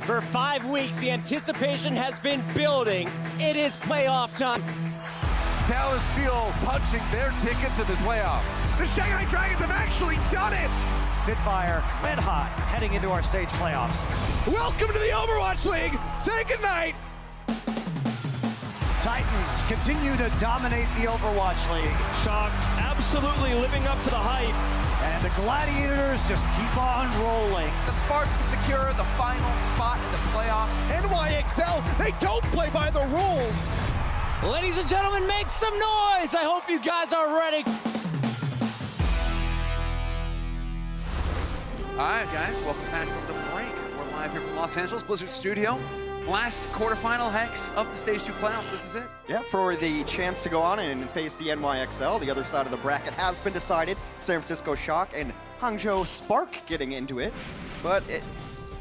For 5 weeks, the anticipation has been building. It is playoff time. Dallas Fuel punching their ticket to the playoffs. The Shanghai Dragons have actually done it! Spitfire red hot heading into our stage playoffs. Welcome to the Overwatch League! Say goodnight! Titans continue to dominate the Overwatch League. Shock absolutely living up to the hype. And the Gladiators just keep on rolling. The Spartans secure the final spot in the playoffs. NYXL, they don't play by the rules! Ladies and gentlemen, make some noise! I hope you guys are ready. All right, guys, welcome back from the break. We're live here from Los Angeles Blizzard Studio. Last quarterfinal hex of the Stage 2 playoffs. This is it. Yeah, for the chance to go on and face the NYXL. The other side of the bracket has been decided. San Francisco Shock and Hangzhou Spark getting into it. But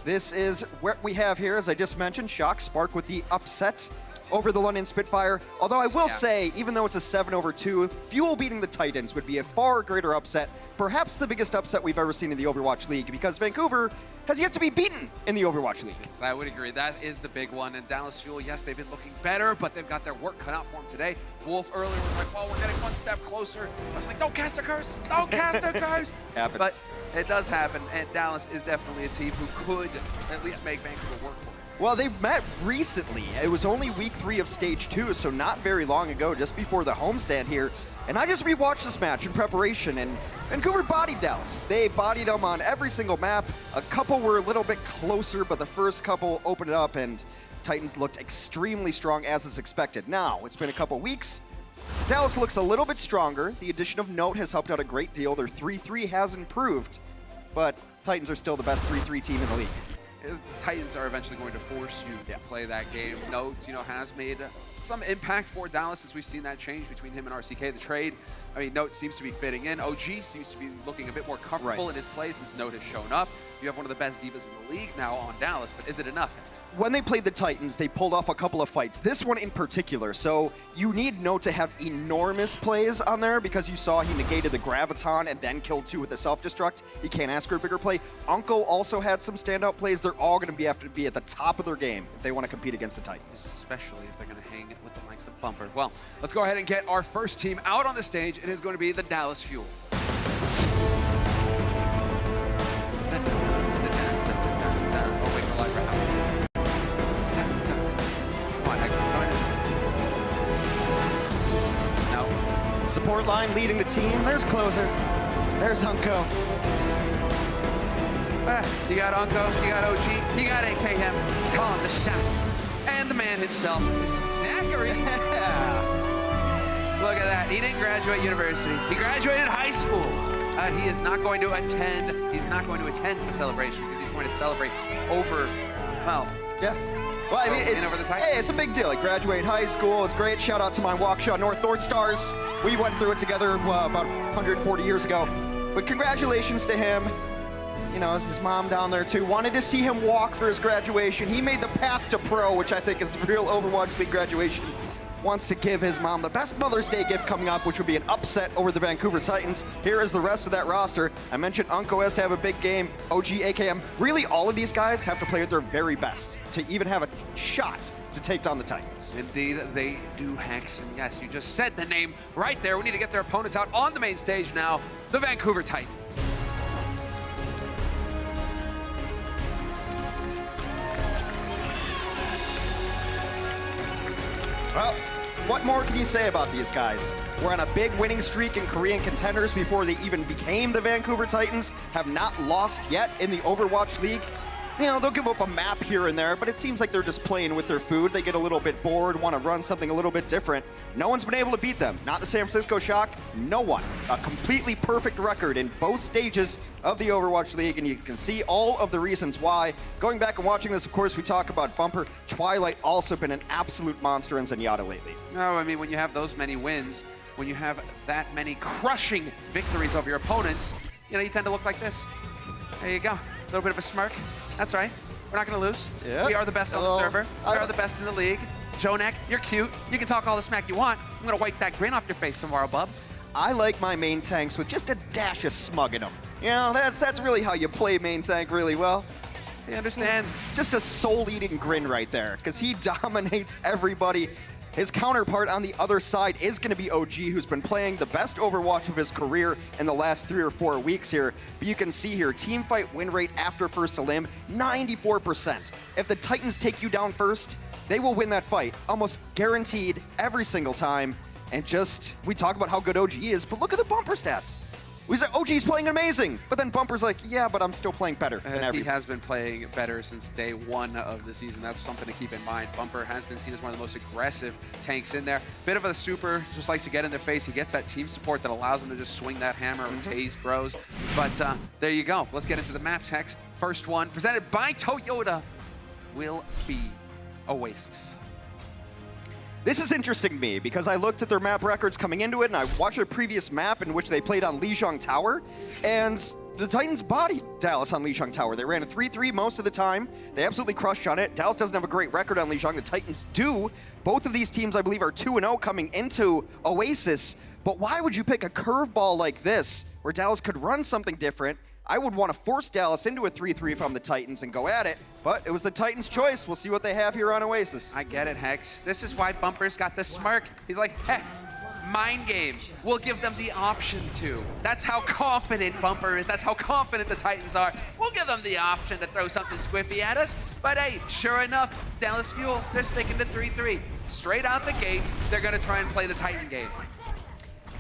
this is what we have here, as I just mentioned. Shock, Spark with the upsets over the London Spitfire. Although I will say, even though it's a 7-2, Fuel beating the Titans would be a far greater upset. Perhaps the biggest upset we've ever seen in the Overwatch League, because Vancouver has yet to be beaten in the Overwatch League. So I would agree. That is the big one. And Dallas Fuel, yes, they've been looking better, but they've got their work cut out for them today. Wolf earlier was like, well, we're getting one step closer. I was like, don't cast a curse. Don't cast a curse. Happens. But it does happen, and Dallas is definitely a team who could at least make Vancouver work for it. Well, they met recently. It was only week 3 of Stage 2, so not very long ago, just before the homestand here. And I just rewatched this match in preparation, and Vancouver bodied Dallas. They bodied them on every single map. A couple were a little bit closer, but the first couple opened it up, and Titans looked extremely strong, as is expected. Now, it's been a couple weeks. Dallas looks a little bit stronger. The addition of Note has helped out a great deal. Their 3-3 has improved, but Titans are still the best 3-3 team in the league. Titans are eventually going to force you to play that game. Note, has made some impact for Dallas, as we've seen that change between him and RCK. The trade, I mean, Note seems to be fitting in. OG seems to be looking a bit more comfortable in his play since Note has shown up. You have one of the best divas in the league now on Dallas, but is it enough, Hex? When they played the Titans, they pulled off a couple of fights. This one in particular, so you need Note to have enormous plays on there, because you saw he negated the Graviton and then killed 2 with the self-destruct. You can't ask for a bigger play. Uncle also had some standout plays. They're all going to have to be at the top of their game if they want to compete against the Titans. Especially if they're going to hang it with the likes of Bumper. Well, let's go ahead and get our first team out on the stage. It is going to be the Dallas Fuel. Oh, wait, we're live right now. Come on, Hex, join in. No. Support line leading the team. There's Closer. There's Unco. You got Unco, you got OG, you got AKM calling the shots. And the man himself, Zachary. Yeah. Look at that. He didn't graduate university. He graduated high school. He is not going to attend. He's not going to attend the celebration because he's going to celebrate over, well. Yeah. Well, I mean, it's a big deal. I graduated high school. It's great. Shout out to my Waukesha North Stars. We went through it together about 140 years ago. But congratulations to him. His mom down there too. Wanted to see him walk for his graduation. He made the path to pro, which I think is real Overwatch League graduation. Wants to give his mom the best Mother's Day gift coming up, which would be an upset over the Vancouver Titans. Here is the rest of that roster. I mentioned Unco has to have a big game. OG, AKM. Really, all of these guys have to play at their very best to even have a shot to take down the Titans. Indeed, they do, Hex. And yes, you just said the name right there. We need to get their opponents out on the main stage now. The Vancouver Titans. Well, what more can you say about these guys? We're on a big winning streak in Korean contenders before they even became the Vancouver Titans. Have not lost yet in the Overwatch League. They'll give up a map here and there, but it seems like they're just playing with their food. They get a little bit bored, want to run something a little bit different. No one's been able to beat them. Not the San Francisco Shock, no one. A completely perfect record in both stages of the Overwatch League, and you can see all of the reasons why. Going back and watching this, of course, we talk about Bumper. Twilight also been an absolute monster in Zenyatta lately. No, I mean, when you have those many wins, when you have that many crushing victories over your opponents, you tend to look like this. There you go. A little bit of a smirk. That's right. We're not going to lose. Yep. We are the best on the server. We are the best in the league. Jonek, you're cute. You can talk all the smack you want. I'm going to wipe that grin off your face tomorrow, bub. I like my main tanks with just a dash of smug in them. That's really how you play main tank really well. He understands. Just a soul-eating grin right there, because he dominates everybody. His counterpart on the other side is going to be OG, who's been playing the best Overwatch of his career in the last 3 or 4 weeks here. But you can see here, team fight win rate after first elim, 94%. If the Titans take you down first, they will win that fight, almost guaranteed every single time. And just, we talk about how good OG is, but look at the bumper stats. We say OG's playing amazing, but then Bumper's like, yeah, but I'm still playing better than everyone. He has been playing better since day 1 of the season. That's something to keep in mind. Bumper has been seen as one of the most aggressive tanks in there. Bit of a super, just likes to get in their face. He gets that team support that allows him to just swing that hammer or tase bros. But there you go. Let's get into the maps, Hex. First one, presented by Toyota, will be Oasis. This is interesting to me because I looked at their map records coming into it and I watched a previous map in which they played on Lijiang Tower, and the Titans bodied Dallas on Lijiang Tower. They ran a 3-3 most of the time. They absolutely crushed on it. Dallas doesn't have a great record on Lijiang. The Titans do. Both of these teams, I believe, are 2-0 coming into Oasis. But why would you pick a curveball like this where Dallas could run something different? I would want to force Dallas into a 3-3 if I'm the Titans and go at it, but it was the Titans' choice. We'll see what they have here on Oasis. I get it, Hex. This is why Bumper's got the smirk. He's like, heck, mind games. We'll give them the option to. That's how confident Bumper is. That's how confident the Titans are. We'll give them the option to throw something squiffy at us. But hey, sure enough, Dallas Fuel, they're sticking to 3-3. Straight out the gates, they're going to try and play the Titan game.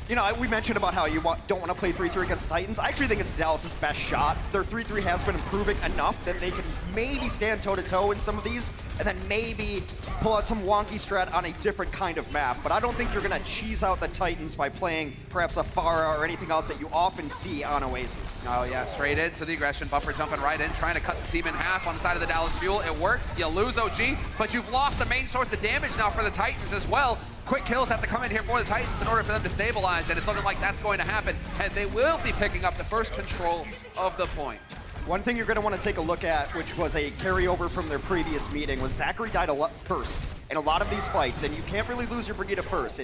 You know, we mentioned about how you don't want to play 3-3 against the Titans. I actually think it's Dallas' best shot. Their 3-3 has been improving enough that they can maybe stand toe-to-toe in some of these, and then maybe pull out some wonky strat on a different kind of map. But I don't think you're going to cheese out the Titans by playing perhaps a Pharah or anything else that you often see on Oasis. Oh yeah, straight into the aggression. Bumper jumping right in, trying to cut the team in half on the side of the Dallas Fuel. It works. You lose OG, but you've lost the main source of damage now for the Titans as well. Quick kills have to come in here for the Titans in order for them to stabilize, and it's looking like that's going to happen. And they will be picking up the first control of the point. One thing you're going to want to take a look at, which was a carryover from their previous meeting, was Zachary died first in a lot of these fights, and you can't really lose your Brigitte first.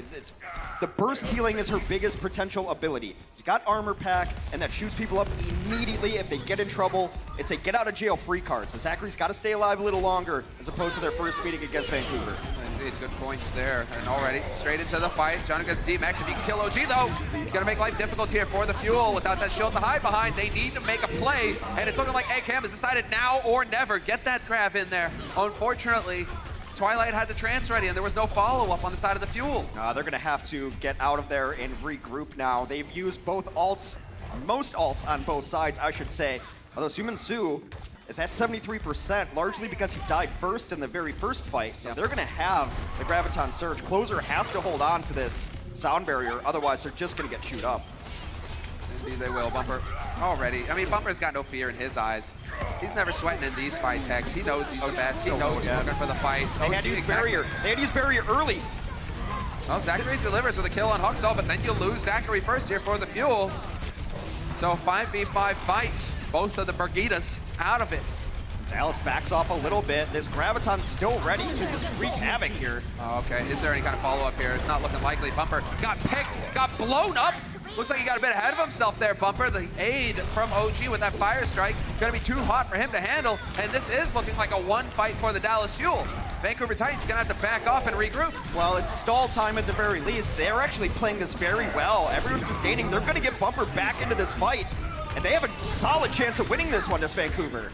The burst healing is her biggest potential ability. You got armor pack, and that shoots people up immediately if they get in trouble. It's a get out of jail free card, so Zachary's got to stay alive a little longer as opposed to their first meeting against Vancouver. Indeed, good points there. And already straight into the fight. John against D-Max. If you can kill OG though, he's gonna make life difficult here for the Fuel. Without that shield to hide behind, they need to make a play. And it's looking like ACAM has decided now or never. Get that grab in there. Unfortunately, Twilight had the trance ready and there was no follow-up on the side of the Fuel. They're gonna have to get out of there and regroup now. They've used both ults, most ults on both sides, I should say. Although Suman Su is at 73%, largely because he died first in the very first fight. So they're gonna have the Graviton Surge. Closer has to hold on to this sound barrier, otherwise they're just gonna get chewed up. Indeed they will. Bumper already. I mean, Bumper's got no fear in his eyes. He's never sweating in these fights, Hex. He knows he's the best. He knows he's looking for the fight. They had to use barrier. They had to use barrier early. Well, Zachary delivers with a kill on Huxall, but then you lose Zachary first here for the Fuel. So 5v5 fight. Both of the Brigidas out of it. Dallas backs off a little bit. This Graviton's still ready to just wreak havoc here. Oh, okay, is there any kind of follow-up here? It's not looking likely. Bumper got picked, got blown up. Looks like he got a bit ahead of himself there, Bumper. The aid from OG with that fire strike. Gonna be too hot for him to handle. And this is looking like a one fight for the Dallas Fuel. Vancouver Titans gonna have to back off and regroup. Well, it's stall time at the very least. They're actually playing this very well. Everyone's sustaining. They're gonna get Bumper back into this fight. And they have a solid chance of winning this one, this Vancouver.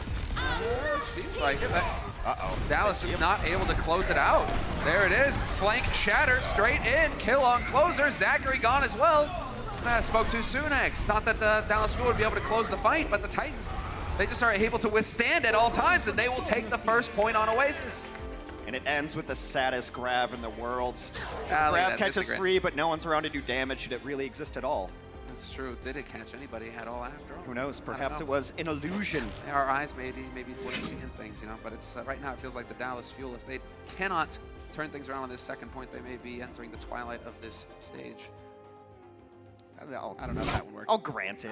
Seems like it. Uh-oh. Dallas is not able to close it out. There it is. Flank shatter straight in. Kill on closer. Zachary gone as well. I spoke too soon, X. Thought that the Dallas Fuel would be able to close the fight, but the Titans, they just are able to withstand at all times, and they will take the first point on Oasis. And it ends with the saddest grab in the world. Grab catches free, but no one's around to do damage. Did it really exist at all? That's true. Did it catch anybody at all after all? Who knows? Perhaps it was an illusion. Our eyes maybe weren't seeing things, you know. But it's right now it feels like the Dallas Fuel. If they cannot turn things around on this second point, they may be entering the twilight of this stage. I don't know if that one worked. I'll grant it.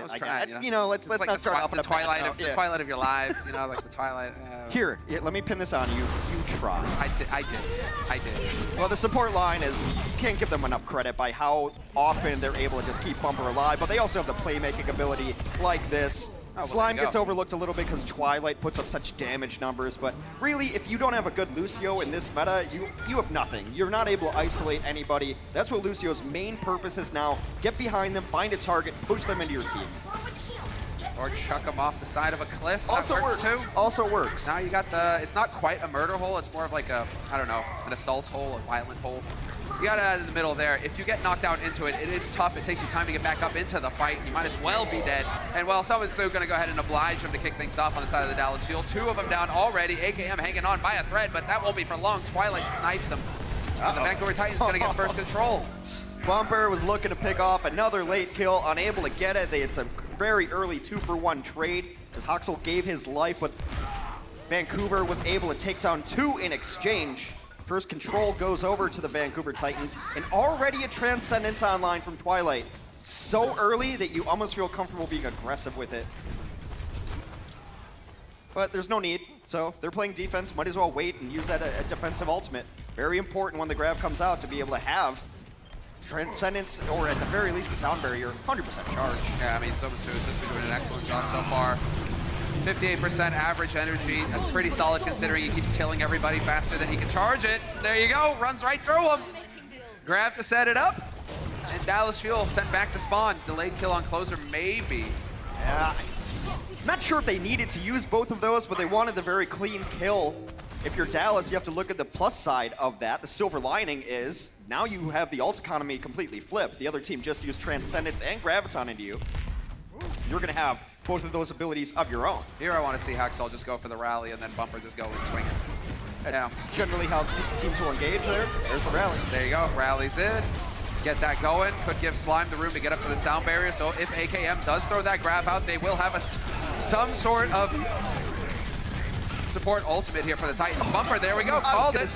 You know, let's like not start off the twilight of the twilight of your lives. You know, like the twilight. Here, let me pin this on you. You try. I did. Well, the support line is, you can't give them enough credit by how often they're able to just keep Bumper alive, but they also have the playmaking ability like this. well, Slime gets overlooked a little bit because Twilight puts up such damage numbers, but really, if you don't have a good Lucio in this meta, you have nothing. You're not able to isolate anybody. That's what Lucio's main purpose is now. Get behind them, find a target, push them into your team. Or chuck them off the side of a cliff. Also that works too. Also works. Now you got the, it's not quite a murder hole, it's more of like a, I don't know, an assault hole, a violent hole. You got it in the middle there. If you get knocked down into it, it is tough. It takes you time to get back up into the fight. You might as well be dead. And well, someone's still gonna go ahead and oblige him to kick things off on the side of the Dallas field. 2 of them down already. AKM hanging on by a thread, but that won't be for long. Twilight snipes him. And the Vancouver Titans gonna get first control. Bumper was looking to pick off another late kill, unable to get it. It's a very early 2-for-1 trade as Huxel gave his life, but Vancouver was able to take down 2 in exchange. First control goes over to the Vancouver Titans, and already a Transcendence online from Twilight. So early that you almost feel comfortable being aggressive with it. But there's no need, so they're playing defense, might as well wait and use that defensive ultimate. Very important when the grab comes out to be able to have Transcendence, or at the very least a sound barrier, 100% charge. Yeah, I mean, Somasu has just been doing an excellent job so far. 58% average energy. That's pretty solid considering he keeps killing everybody faster than he can charge it. There you go, runs right through him. Grab to set it up. And Dallas Fuel sent back to spawn. Delayed kill on closer, maybe. Yeah, not sure if they needed to use both of those, but they wanted the very clean kill. If you're Dallas, you have to look at the plus side of that. The silver lining is now you have the ult economy completely flipped. The other team just used Transcendence and Graviton into you. You're going to have both of those abilities of your own. Here I want to see Haxall just go for the rally and then Bumper just go and swing it. That's generally how teams will engage there. There's the rally. There you go, rallies in. Get that going. Could give Slime the room to get up to the sound barrier. So if AKM does throw that grab out, they will have some sort of support ultimate here for the Titans. Bumper, there we go, called it.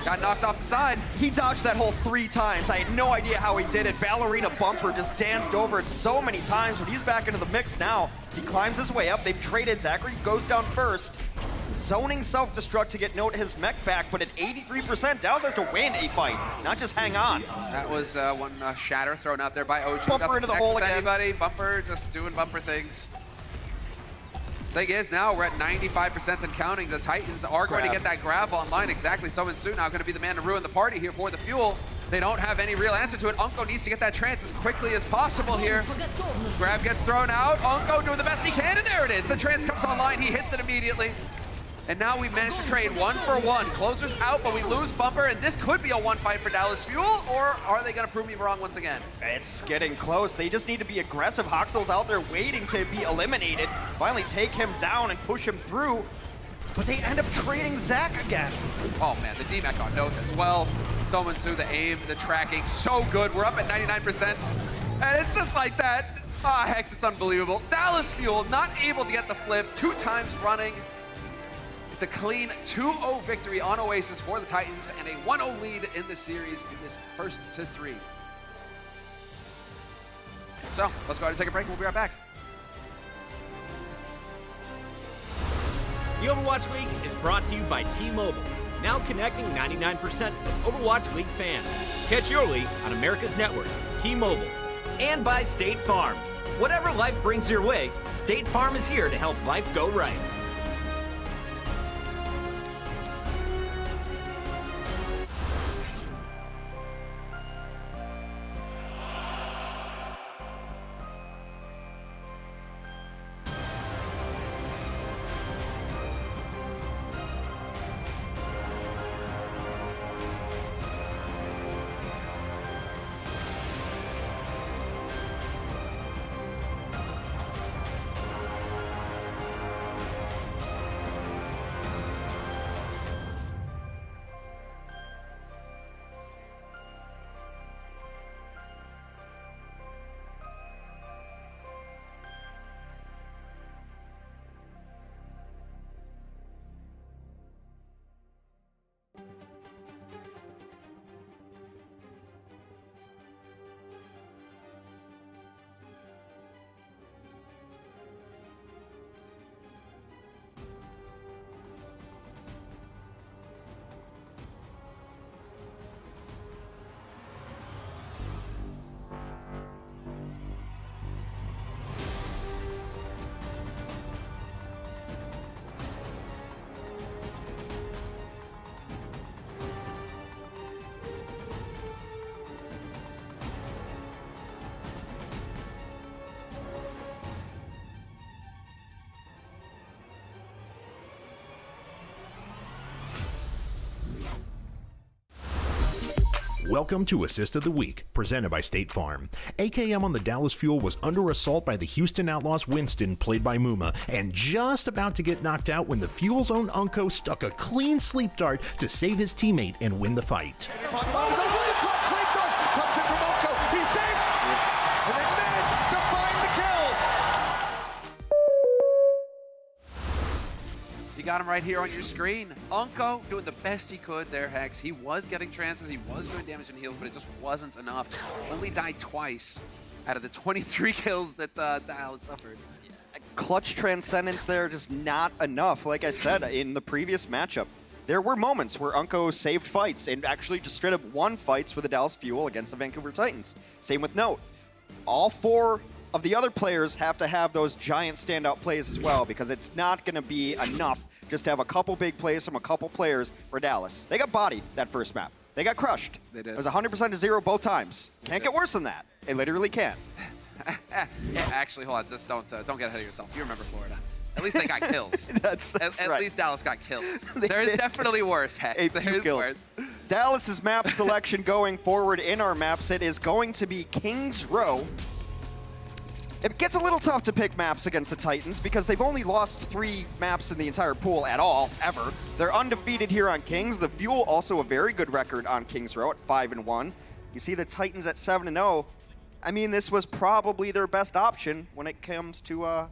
Got knocked off the side. He dodged that hole 3 times. I had no idea how he did it. Ballerina Bumper just danced over it so many times, but he's back into the mix now. As he climbs his way up, they've traded. Zachary goes down first. Zoning self-destruct to get Note his mech back, but at 83%, Dallas has to win a fight, not just hang on. That was one shatter thrown out there by OG. Bumper into the hole again. Anybody. Bumper just doing Bumper things. Thing is, now we're at 95% and counting. The Titans are going to get that grab online. Exactly. Someone-Su now going to be the man to ruin the party here for the Fuel. They don't have any real answer to it. Unko needs to get that trance as quickly as possible here. Grab gets thrown out. Unko doing the best he can, and there it is. The trance comes online. He hits it immediately. And now we've managed to trade 1-for-1. Closer's out, but we lose Bumper, and this could be a 1 fight for Dallas Fuel, or are they going to prove me wrong once again? It's getting close. They just need to be aggressive. Hoxel's out there waiting to be eliminated. Finally take him down and push him through, but they end up trading Zach again. Oh man, the DMAC on Note as well. Someone-Su, the aim, the tracking, so good. We're up at 99%, and it's just like that. Ah, Hex, it's unbelievable. Dallas Fuel not able to get the flip 2 times running. It's a clean 2-0 victory on Oasis for the Titans and a 1-0 lead in the series in this first to 3. So let's go ahead and take a break. We'll be right back. The Overwatch League is brought to you by T-Mobile, now connecting 99% of Overwatch League fans. Catch your league on America's network, T-Mobile. And by State Farm. Whatever life brings your way, State Farm is here to help life go right. Welcome to Assist of the Week, presented by State Farm. AKM on the Dallas Fuel was under assault by the Houston Outlaws Winston, played by Muma, and just about to get knocked out when the Fuel's own Unko stuck a clean sleep dart to save his teammate and win the fight. You got him right here on your screen. Unko doing the best he could there, Hex. He was getting chances, he was doing damage and heals, but it just wasn't enough. Only died twice out of the 23 kills that Dallas suffered. Clutch transcendence there, just not enough. Like I said, in the previous matchup, there were moments where Unko saved fights and actually just straight up won fights for the Dallas Fuel against the Vancouver Titans. Same with Note. All four of the other players have to have those giant standout plays as well, because it's not going to be enough just to have a couple big plays from a couple players for Dallas. They got bodied that first map. They got crushed. They did. It was 100% to 0 both times. Can't get worse than that. It literally can't. Yeah, actually, hold on. Just don't get ahead of yourself. You remember Florida. At least they got kills. That's at right. least Dallas got kills. There's definitely worse, Hex. There's worse. Dallas's map selection going forward in our map set is going to be Kings Row. It gets a little tough to pick maps against the Titans because they've only lost 3 maps in the entire pool at all, ever. They're undefeated here on Kings. The Fuel also a very good record on Kings Row at 5-1. You see the Titans at 7-0. I mean, this was probably their best option when it comes to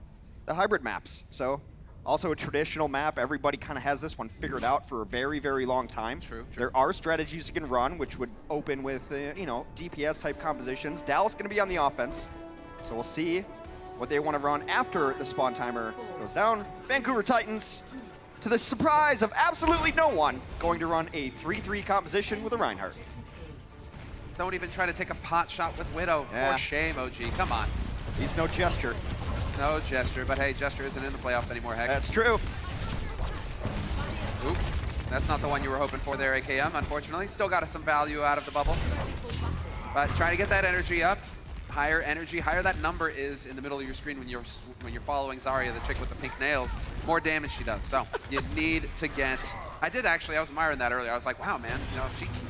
the hybrid maps. So, also a traditional map. Everybody kind of has this one figured out for a very, very long time. True. There are strategies you can run, which would open with, DPS type compositions. Dallas going to be on the offense. So we'll see what they want to run after the spawn timer goes down. Vancouver Titans, to the surprise of absolutely no one, going to run a 3-3 composition with a Reinhardt. Don't even try to take a pot shot with Widow. Yeah. For shame, OG. Come on. He's no gesture. No gesture, but hey, gesture isn't in the playoffs anymore, Hex. That's true. Oop. That's not the one you were hoping for there, AKM, unfortunately. Still got us some value out of the bubble. But trying to get that energy up. Higher energy, higher that number is in the middle of your screen when you're following Zarya, the chick with the pink nails, more damage she does. So you need to get. I was admiring that earlier. I was like, wow, man,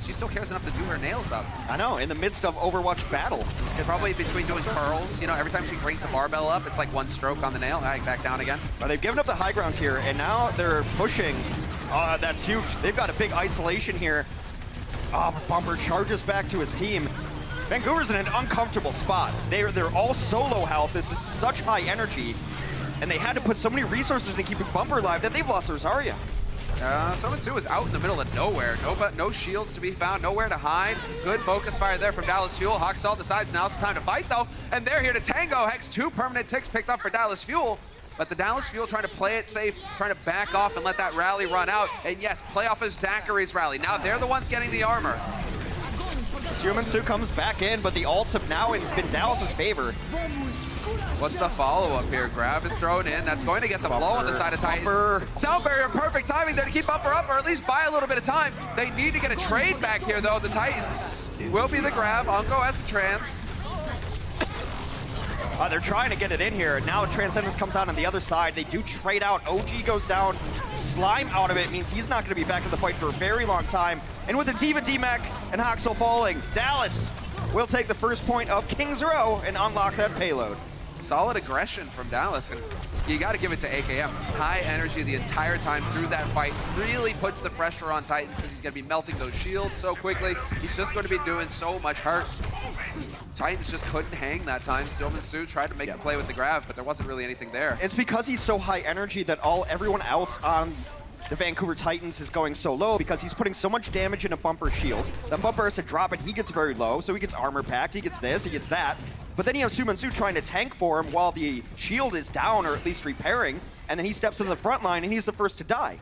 she still cares enough to do her nails up. I know, in the midst of Overwatch battle. Probably between doing curls, every time she brings the barbell up, it's like one stroke on the nail. All right, back down again. Well, they've given up the high ground here, and now they're pushing. That's huge. They've got a big isolation here. Bumper charges back to his team. Vancouver's in an uncomfortable spot. They're all solo health. This is such high energy, and they had to put so many resources into keeping Bumper alive that they've lost their Zarya. Summon 2 is out in the middle of nowhere. No shields to be found, nowhere to hide. Good focus fire there from Dallas Fuel. Haksal decides now's the time to fight, though, and they're here to tango. Hex, 2 permanent ticks picked up for Dallas Fuel. But the Dallas Fuel trying to play it safe, trying to back off and let that rally run out. And yes, play off of Zachary's rally. Now they're the ones getting the armor. Sumansu comes back in, but the ults have now been Dallas's favor. What's the follow-up here? Grab is thrown in. That's going to get the blow on the side of Titan. Sound barrier, perfect timing there to keep Bumper up, or at least buy a little bit of time. They need to get a trade back here, though. The Titans will be the grab. Unko has the trance. They're trying to get it in here. Now Transcendence comes out on the other side. They do trade out. OG goes down. Slime out of it means he's not going to be back in the fight for a very long time. And with the Diva D-Mac and Haksal falling, Dallas will take the first point of Kings Row and unlock that payload. Solid aggression from Dallas, and you got to give it to AKM. High energy the entire time through that fight. Really puts the pressure on Titans because he's going to be melting those shields so quickly. He's just going to be doing so much hurt. Titans just couldn't hang that time. Sumansu tried to make the play with the grab, but there wasn't really anything there. It's because he's so high energy that everyone else on the Vancouver Titans is going so low because he's putting so much damage in a Bumper shield. The Bumper has to drop it, he gets very low, so he gets armor packed, he gets this, he gets that. But then you have Sumansu trying to tank for him while the shield is down, or at least repairing, and then he steps into the front line and he's the first to die.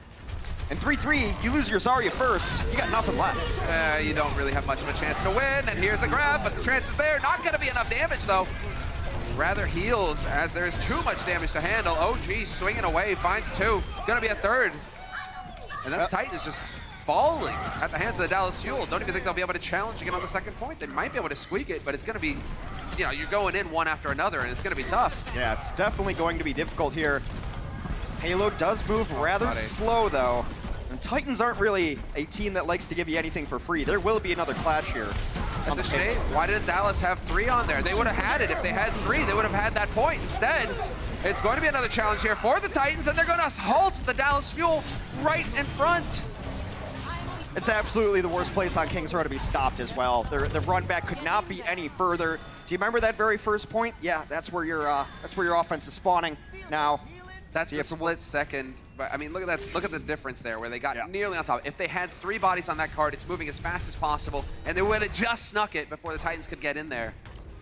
And 3-3, you lose your Zarya first, you got nothing left. You don't really have much of a chance to win, and here's a grab, but the trance is there. Not gonna be enough damage though. Rather heals, as there's too much damage to handle. OG swinging away, finds 2. Gonna be a 3rd. And then the Titan is just falling at the hands of the Dallas Fuel. Don't even think they'll be able to challenge again on the 2nd point. They might be able to squeak it, but it's gonna be, you're going in one after another, and it's gonna be tough. Yeah, it's definitely going to be difficult here. Payload does move rather slow though. And Titans aren't really a team that likes to give you anything for free. There will be another clash here. That's a shame. Why didn't Dallas have 3 on there? They would have had it. If they had 3, they would have had that point. Instead, it's going to be another challenge here for the Titans, and they're going to halt the Dallas Fuel right in front. It's absolutely the worst place on Kings Row to be stopped as well. The run back could not be any further. Do you remember that very first point? Yeah, that's where your offense is spawning now. That's the split second. But I mean, look at that. Look at the difference there, where they got nearly on top. If they had 3 bodies on that card, it's moving as fast as possible, and they would have just snuck it before the Titans could get in there.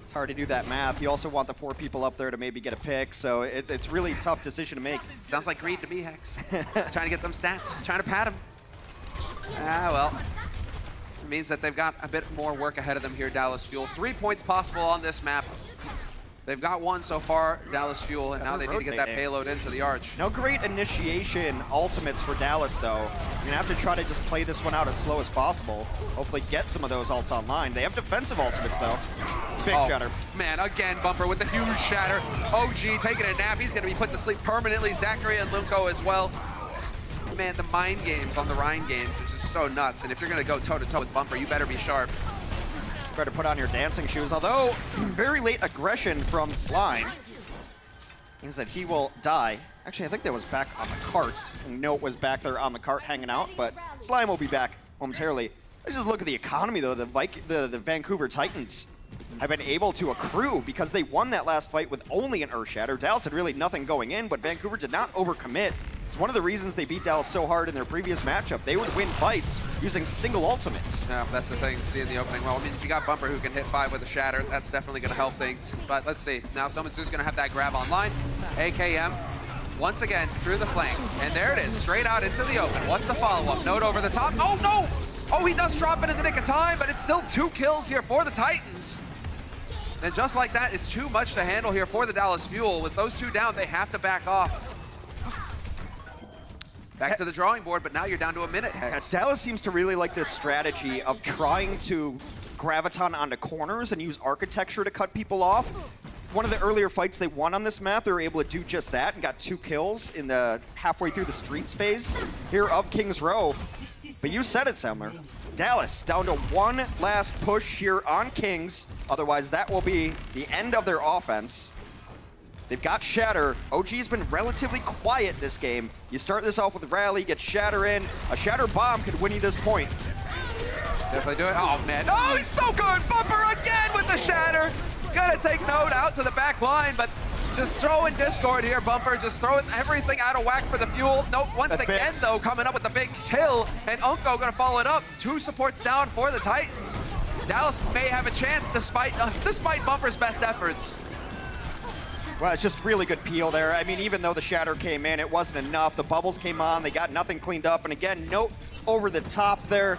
It's hard to do that math. You also want the 4 people up there to maybe get a pick, so it's really a tough decision to make. Sounds like greed to me, Hex. Trying to get them stats, trying to pad them. Ah, well. It means that they've got a bit more work ahead of them here, Dallas Fuel. 3 points possible on this map. They've got 1 so far, Dallas Fuel, and now they need to get that payload into the arch. No great initiation ultimates for Dallas, though. You're gonna have to try to just play this one out as slow as possible. Hopefully get some of those ults online. They have defensive ultimates, though. Big shatter. Man, again, Bumper with the huge shatter. OG taking a nap. He's gonna be put to sleep permanently. Zachary and Lunko as well. Man, the mind games on the Rhine games are just so nuts. And if you're gonna go toe-to-toe with Bumper, you better be sharp. Better put on your dancing shoes, although very late aggression from Slime means that he will die. Actually, I think that was back on the cart. Note was back there on the cart hanging out, but Slime will be back momentarily. Let's just look at the economy, though. The Vancouver Titans have been able to accrue because they won that last fight with only an Earth Shatter. Dallas had really nothing going in, but Vancouver did not overcommit. It's one of the reasons they beat Dallas so hard in their previous matchup. They would win fights using single ultimates. Yeah, that's the thing to see in the opening. Well, I mean, if you got Bumper who can hit 5 with a shatter, that's definitely going to help things. But let's see. Now Somansu's going to have that grab online. AKM, once again, through the flank. And there it is, straight out into the open. What's the follow-up? Note over the top. Oh, no! Oh, he does drop it in the nick of time, but it's still 2 kills here for the Titans. And just like that, it's too much to handle here for the Dallas Fuel. With those 2 down, they have to back off. Back to the drawing board, but now you're down to a minute, Hex. Dallas seems to really like this strategy of trying to graviton onto corners and use architecture to cut people off. One of the earlier fights they won on this map, they were able to do just that and got 2 kills in the halfway through the streets phase here of Kings Row. But you said it, Semler. Dallas down to 1 last push here on Kings. Otherwise, that will be the end of their offense. They've got Shatter. OG's been relatively quiet this game. You start this off with Rally, get Shatter in. A Shatter bomb could win you this point. Definitely do it. Oh, man. Oh, he's so good. Bumper again with the Shatter. Gonna take Note out to the back line, but just throwing Discord here, Bumper. Just throwing everything out of whack for the Fuel. Note once again, though, coming up with a big kill. And Unko gonna follow it up. 2 supports down for the Titans. Dallas may have a chance despite Bumper's best efforts. Well, it's just really good peel there. I mean, even though the Shatter came in, it wasn't enough. The bubbles came on, they got nothing cleaned up. And again, Note over the top there.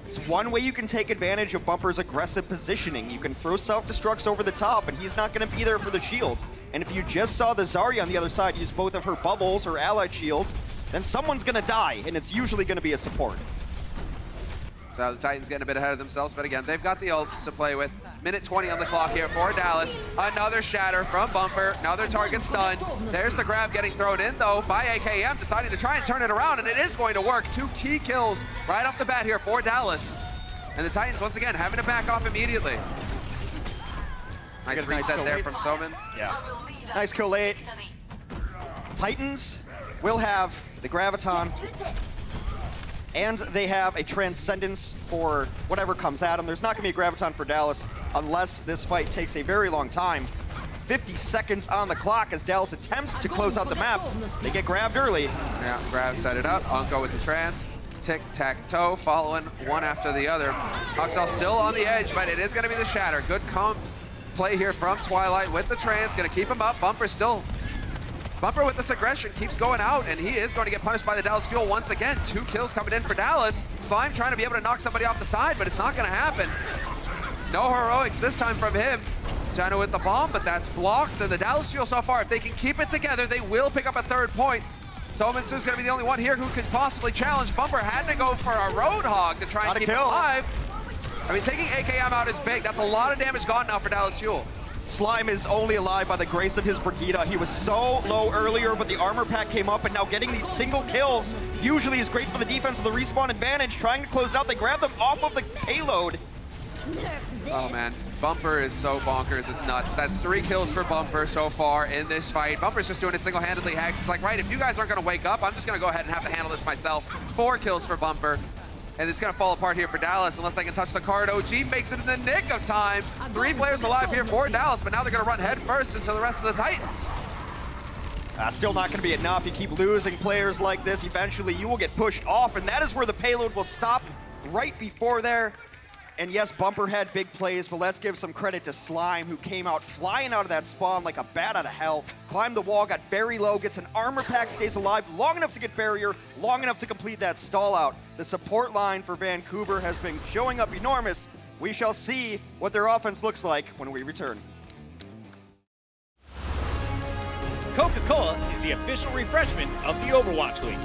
It's one way you can take advantage of Bumper's aggressive positioning. You can throw self-destructs over the top, and he's not going to be there for the shields. And if you just saw the Zarya on the other side use both of her bubbles, her allied shields, then someone's going to die, and it's usually going to be a support. So the Titans getting a bit ahead of themselves, but again, they've got the ults to play with. Minute 20 on the clock here for Dallas. Another Shatter from Bumper. Another target stunned. There's the grab getting thrown in, though, by AKM, deciding to try and turn it around, and it is going to work. 2 key kills right off the bat here for Dallas. And the Titans, once again, having to back off immediately. Nice reset there from Soman. Yeah. Nice kill late. Titans will have the Graviton, and they have a Transcendence for whatever comes at them. There's not going to be a Graviton for Dallas unless this fight takes a very long time. 50 seconds on the clock as Dallas attempts to close out the map. They get grabbed early. Yeah, grab set it up. Unko with the trans. Tic-tac-toe, following one after the other. Huxell still on the edge, but it is going to be the Shatter. Good play here from Twilight with the trans. Going to keep him up. Bumper with this aggression keeps going out, and he is going to get punished by the Dallas Fuel once again. 2 kills coming in for Dallas. Slime trying to be able to knock somebody off the side, but it's not going to happen. No heroics this time from him. China with the bomb, but that's blocked. And the Dallas Fuel so far, if they can keep it together, they will pick up a 3rd point. Somansu's going to be the only one here who could possibly challenge. Bumper had to go for a Roadhog to try and keep him alive. I mean, taking AKM out is big. That's a lot of damage gone now for Dallas Fuel. Slime is only alive by the grace of his Brigida. He was so low earlier, but the armor pack came up, and now getting these single kills usually is great for the defense with the respawn advantage. Trying to close it out, they grab them off of the payload. Oh man, Bumper is so bonkers, it's nuts. That's 3 kills for Bumper so far in this fight. Bumper's just doing it single-handedly, Hex. It's like, right, if you guys aren't gonna wake up, I'm just gonna go ahead and have to handle this myself. 4 kills for Bumper. And it's gonna fall apart here for Dallas unless they can touch the card. OG makes it in the nick of time. 3 players alive here for Dallas, but now they're gonna run head first into the rest of the Titans. Still not gonna be enough. You keep losing players like this, eventually you will get pushed off, and that is where the payload will stop right before there. And yes, Bumper had big plays, but let's give some credit to Slime, who came out flying out of that spawn like a bat out of hell, climbed the wall, got very low, gets an armor pack, stays alive long enough to get barrier, long enough to complete that stall out. The support line for Vancouver has been showing up enormous. We shall see what their offense looks like when we return. Coca-Cola is the official refreshment of the Overwatch League.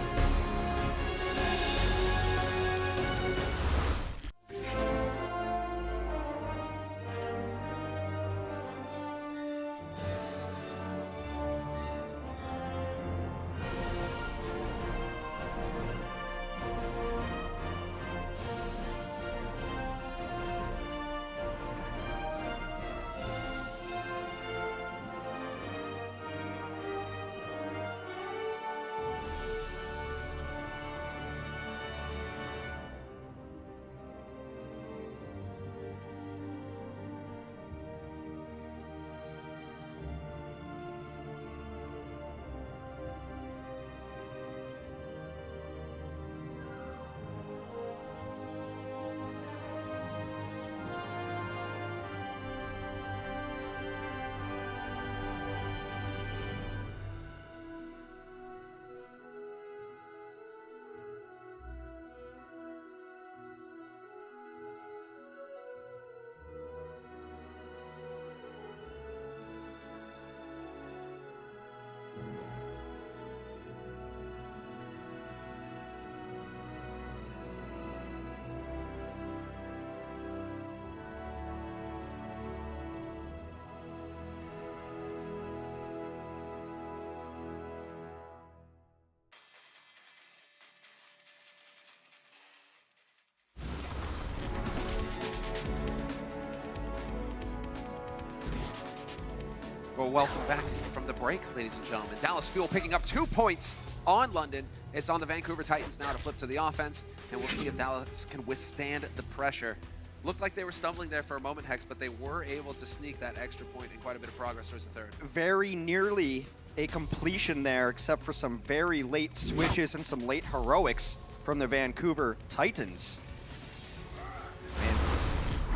Well, welcome back from the break, ladies and gentlemen. Dallas Fuel picking up 2 points on London. It's on the Vancouver Titans now to flip to the offense, and we'll see if Dallas can withstand the pressure. Looked like they were stumbling there for a moment, Hex, but they were able to sneak that extra point and quite a bit of progress towards the third. Very nearly a completion there, except for some very late switches and some late heroics from the Vancouver Titans.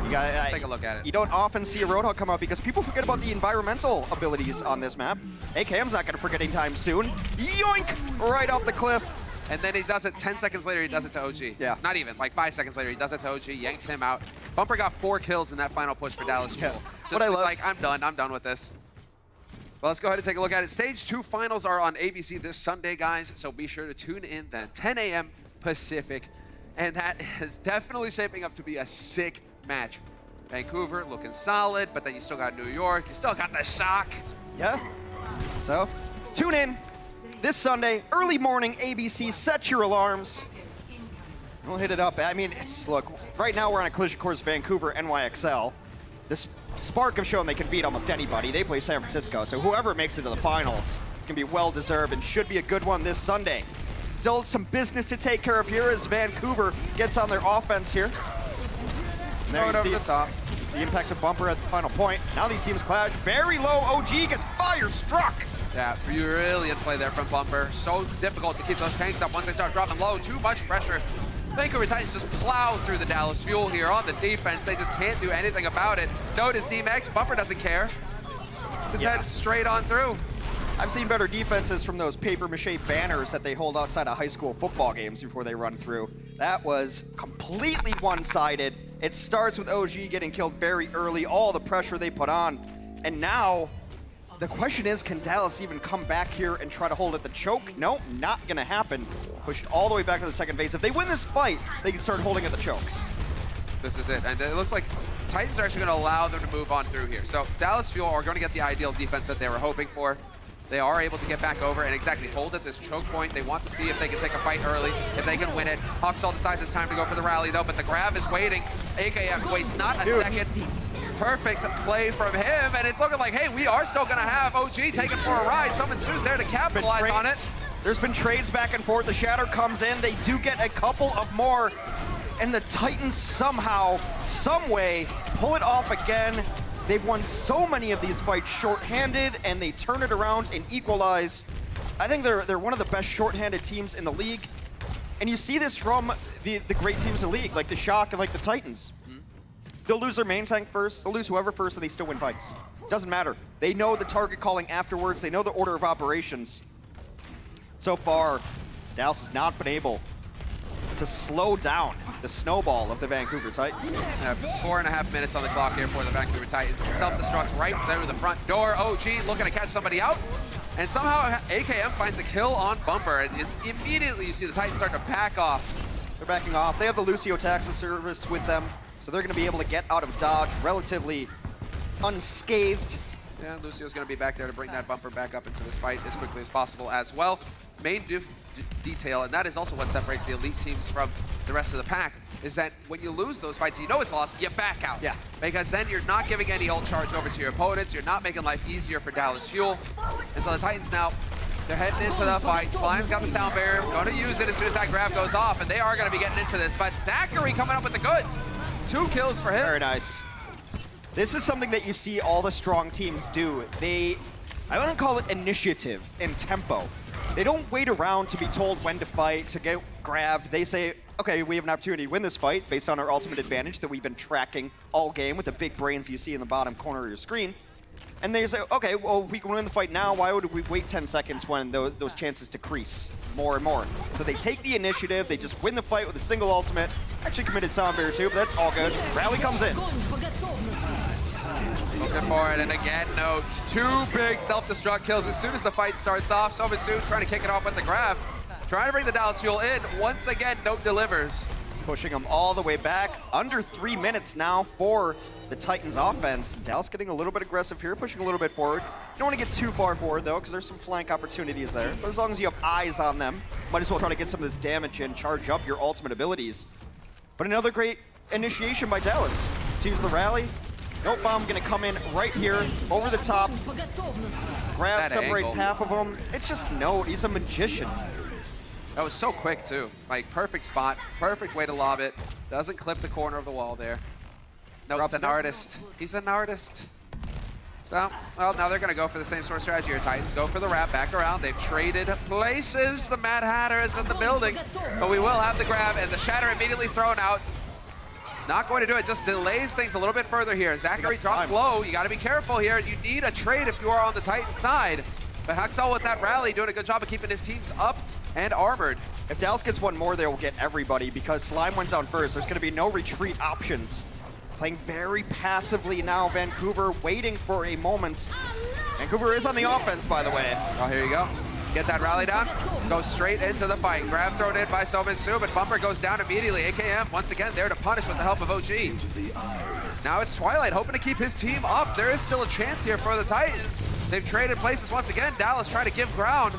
You gotta take a look at it. You don't often see a Roadhog come out because people forget about the environmental abilities on this map. AKM's not gonna forget anytime soon. Yoink! Right off the cliff. And then he does it 10 seconds later, he does it to OG. Yeah. Not even, like 5 seconds later, he does it to OG, yanks him out. Bumper got 4 kills in that final push for Dallas Fuel. Just what I love. Like, I'm done with this. Well, let's go ahead and take a look at it. Stage 2 finals are on ABC this Sunday, guys, so be sure to tune in then, 10 a.m. Pacific. And that is definitely shaping up to be a sick match. Vancouver looking solid, but then you still got New York, you still got the shock. Yeah, so tune in this Sunday, early morning, ABC, set your alarms. We'll hit it up. I mean, look, right now we're on a collision course, Vancouver, NYXL. This Spark have shown they can beat almost anybody. They play San Francisco, so whoever makes it to the finals can be well-deserved and should be a good one this Sunday. Still some business to take care of here as Vancouver gets on their offense here. Throw it over the top. The impact of Bumper at the final point. Now these teams clash very low. OG gets fire struck. Yeah, brilliant play there from Bumper. So difficult to keep those tanks up once they start dropping low. Too much pressure. Vancouver Titans just plowed through the Dallas Fuel here on the defense. They just can't do anything about it. Notice D-Max, Bumper doesn't care. Just head straight on through. I've seen better defenses from those paper-mache banners that they hold outside of high school football games before they run through. That was completely one-sided. It starts with OG getting killed very early, all the pressure they put on. And now, the question is, can Dallas even come back here and try to hold at the choke? No, not gonna happen. Push it all the way back to the second phase. If they win this fight, they can start holding at the choke. This is it, and it looks like Titans are actually going to allow them to move on through here. So Dallas Fuel are going to get the ideal defense that they were hoping for. They are able to get back over and exactly hold at this choke point. They want to see if they can take a fight early, if they can win it. Hawksall decides it's time to go for the rally though, but the grab is waiting. AKM wastes not a second. Perfect play from him, and it's looking like, hey, we are still gonna have OG taken for a ride. Someone Sue's there to capitalize on it. There's been trades back and forth. The Shatter comes in. They do get a couple of more, and the Titans somehow, some way, pull it off again. They've won so many of these fights short-handed, and they turn it around and equalize. I think they're one of the best short-handed teams in the league, and you see this from the great teams in the league, like the Shock and like the Titans. They'll lose their main tank first, they'll lose whoever first, and they still win fights. Doesn't matter. They know the target calling afterwards, they know the order of operations. So far, Dallas has not been able to slow down the snowball of the Vancouver Titans. 4.5 minutes on the clock here for the Vancouver Titans. Self-destructs right through the front door. OG looking to catch somebody out. And somehow AKM finds a kill on Bumper. And immediately you see the Titans start to back off. They're backing off. They have the Lucio Taxa service with them, so they're going to be able to get out of dodge relatively unscathed. Yeah, Lucio's going to be back there to bring that Bumper back up into this fight as quickly as possible as well. Main detail, and that is also what separates the elite teams from the rest of the pack, is that when you lose those fights, you know it's lost, you back out. Yeah. Because then you're not giving any ult charge over to your opponents, you're not making life easier for Dallas Fuel. And so the Titans now, they're heading into the fight. Slime's got the sound barrier, going to use it as soon as that grab goes off, and they are going to be getting into this. But Zachary coming up with the goods. 2 kills for him. Very nice. This is something that you see all the strong teams do. I wouldn't call it initiative and tempo. They don't wait around to be told when to fight, to get grabbed. They say, okay, we have an opportunity to win this fight based on our ultimate advantage that we've been tracking all game with the big brains you see in the bottom corner of your screen. And they say, okay, well, if we can win the fight now, why would we wait 10 seconds when those chances decrease more and more? So they take the initiative, they just win the fight with a single ultimate. Actually committed sound barrier too, but that's all good. Rally comes in. Looking for it, and again, no, 2 big self-destruct kills as soon as the fight starts off. Somitsu trying to kick it off with the grab. Trying to bring the Dallas Fuel in. Once again, Note delivers. Pushing them all the way back. Under 3 minutes now for the Titans offense. Dallas getting a little bit aggressive here, pushing a little bit forward. You don't want to get too far forward though, because there's some flank opportunities there. But as long as you have eyes on them, might as well try to get some of this damage and charge up your ultimate abilities. But another great initiation by Dallas to use the rally. Note bomb gonna come in right here, over the top. Grab separates half of them. It's just Note, he's a magician. That was so quick too. Like perfect spot, perfect way to lob it. Doesn't clip the corner of the wall there. Note's an artist. He's an artist. So, well, now they're gonna go for the same sort of strategy here. Titans go for the wrap back around. They've traded places. The Mad Hatter is in the building, but we will have the grab and the Shatter immediately thrown out. Not going to do it, just delays things a little bit further here. Zachary drops low. You got to be careful here. You need a trade if you are on the Titan side. But Haxel with that rally doing a good job of keeping his teams up and armored. If Dallas gets one more, they will get everybody because Slime went down first. There's going to be no retreat options. Playing very passively now, Vancouver waiting for a moment. Vancouver is on the offense, by the way. Oh, here you go. Get that rally down, go straight into the fight. Grab thrown in by Sominsu, but Bumper goes down immediately. AKM once again there to punish with the help of OG. Now it's Twilight hoping to keep his team up. There is still a chance here for the Titans. They've traded places once again. Dallas trying to give ground,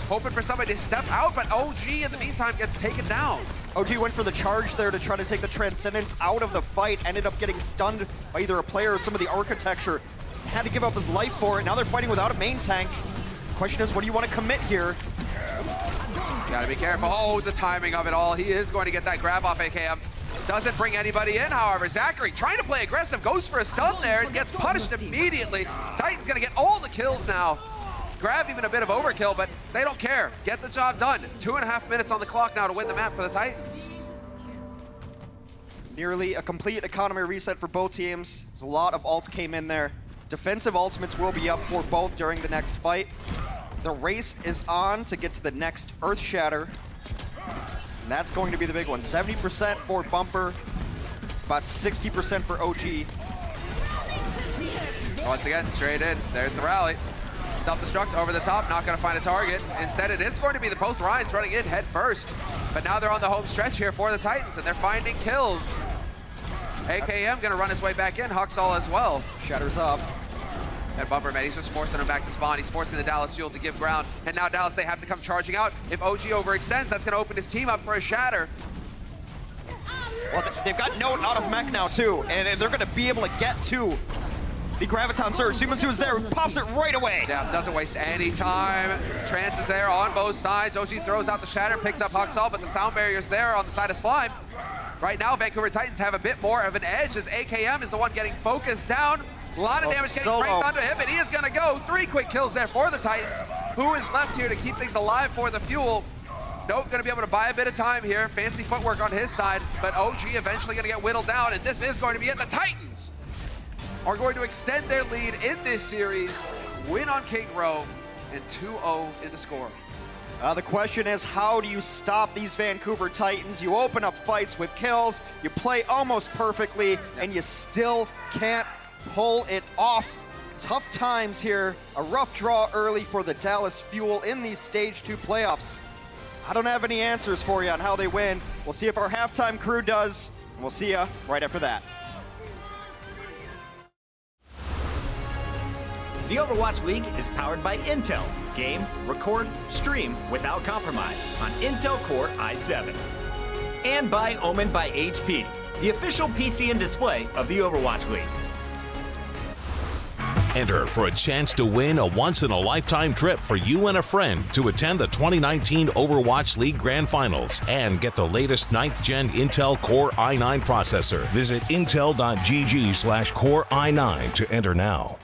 hoping for somebody to step out, but OG in the meantime gets taken down. OG went for the charge there to try to take the Transcendence out of the fight, ended up getting stunned by either a player or some of the architecture. Had to give up his life for it. Now they're fighting without a main tank. Question is, what do you want to commit here? Gotta be careful. Oh, the timing of it all. He is going to get that grab off AKM. Doesn't bring anybody in, however. Zachary trying to play aggressive, goes for a stun there, and gets punished immediately. Titan's gonna get all the kills now. Grab even a bit of overkill, but they don't care. Get the job done. 2.5 minutes on the clock now to win the map for the Titans. Nearly a complete economy reset for both teams. There's a lot of ults came in there. Defensive ultimates will be up for both during the next fight. The race is on to get to the next Earth Shatter. And that's going to be the big one. 70% for Bumper, about 60% for OG. Once again, straight in. There's the rally. Self-destruct over the top, not going to find a target. Instead, it is going to be the both Ryans running in head first. But now they're on the home stretch here for the Titans, and they're finding kills. AKM gonna run his way back in, Huxall as well. Shatters up. And Bumper Man, he's just forcing him back to spawn. He's forcing the Dallas Fuel to give ground. And now Dallas, they have to come charging out. If OG overextends, that's gonna open his team up for a shatter. Well, they've got Note out of mech now too, and they're gonna be able to get to the Graviton Surge. Sumasu is there, pops it right away. Yeah, doesn't waste any time. Trance is there on both sides. OG throws out the shatter, picks up Huxall, but the sound barrier's there on the side of Slime. Right now, Vancouver Titans have a bit more of an edge as AKM is the one getting focused down. A lot of damage getting rained onto him, and he is gonna go. 3 quick kills there for the Titans. Who is left here to keep things alive for the Fuel? Nope, gonna be able to buy a bit of time here. Fancy footwork on his side, but OG eventually gonna get whittled down, and this is going to be it. The Titans are going to extend their lead in this series, win on King Row, and 2-0 in the score. The question is, how do you stop these Vancouver Titans? You open up fights with kills, you play almost perfectly, and you still can't pull it off. Tough times here. A rough draw early for the Dallas Fuel in these Stage 2 playoffs. I don't have any answers for you on how they win. We'll see if our halftime crew does, and we'll see you right after that. The Overwatch League is powered by Intel. Game, record, stream without compromise on Intel Core i7. And by Omen by HP, the official PC and display of the Overwatch League. Enter for a chance to win a once-in-a-lifetime trip for you and a friend to attend the 2019 Overwatch League Grand Finals and get the latest 9th-gen Intel Core i9 processor. Visit intel.gg/Core i9 to enter now.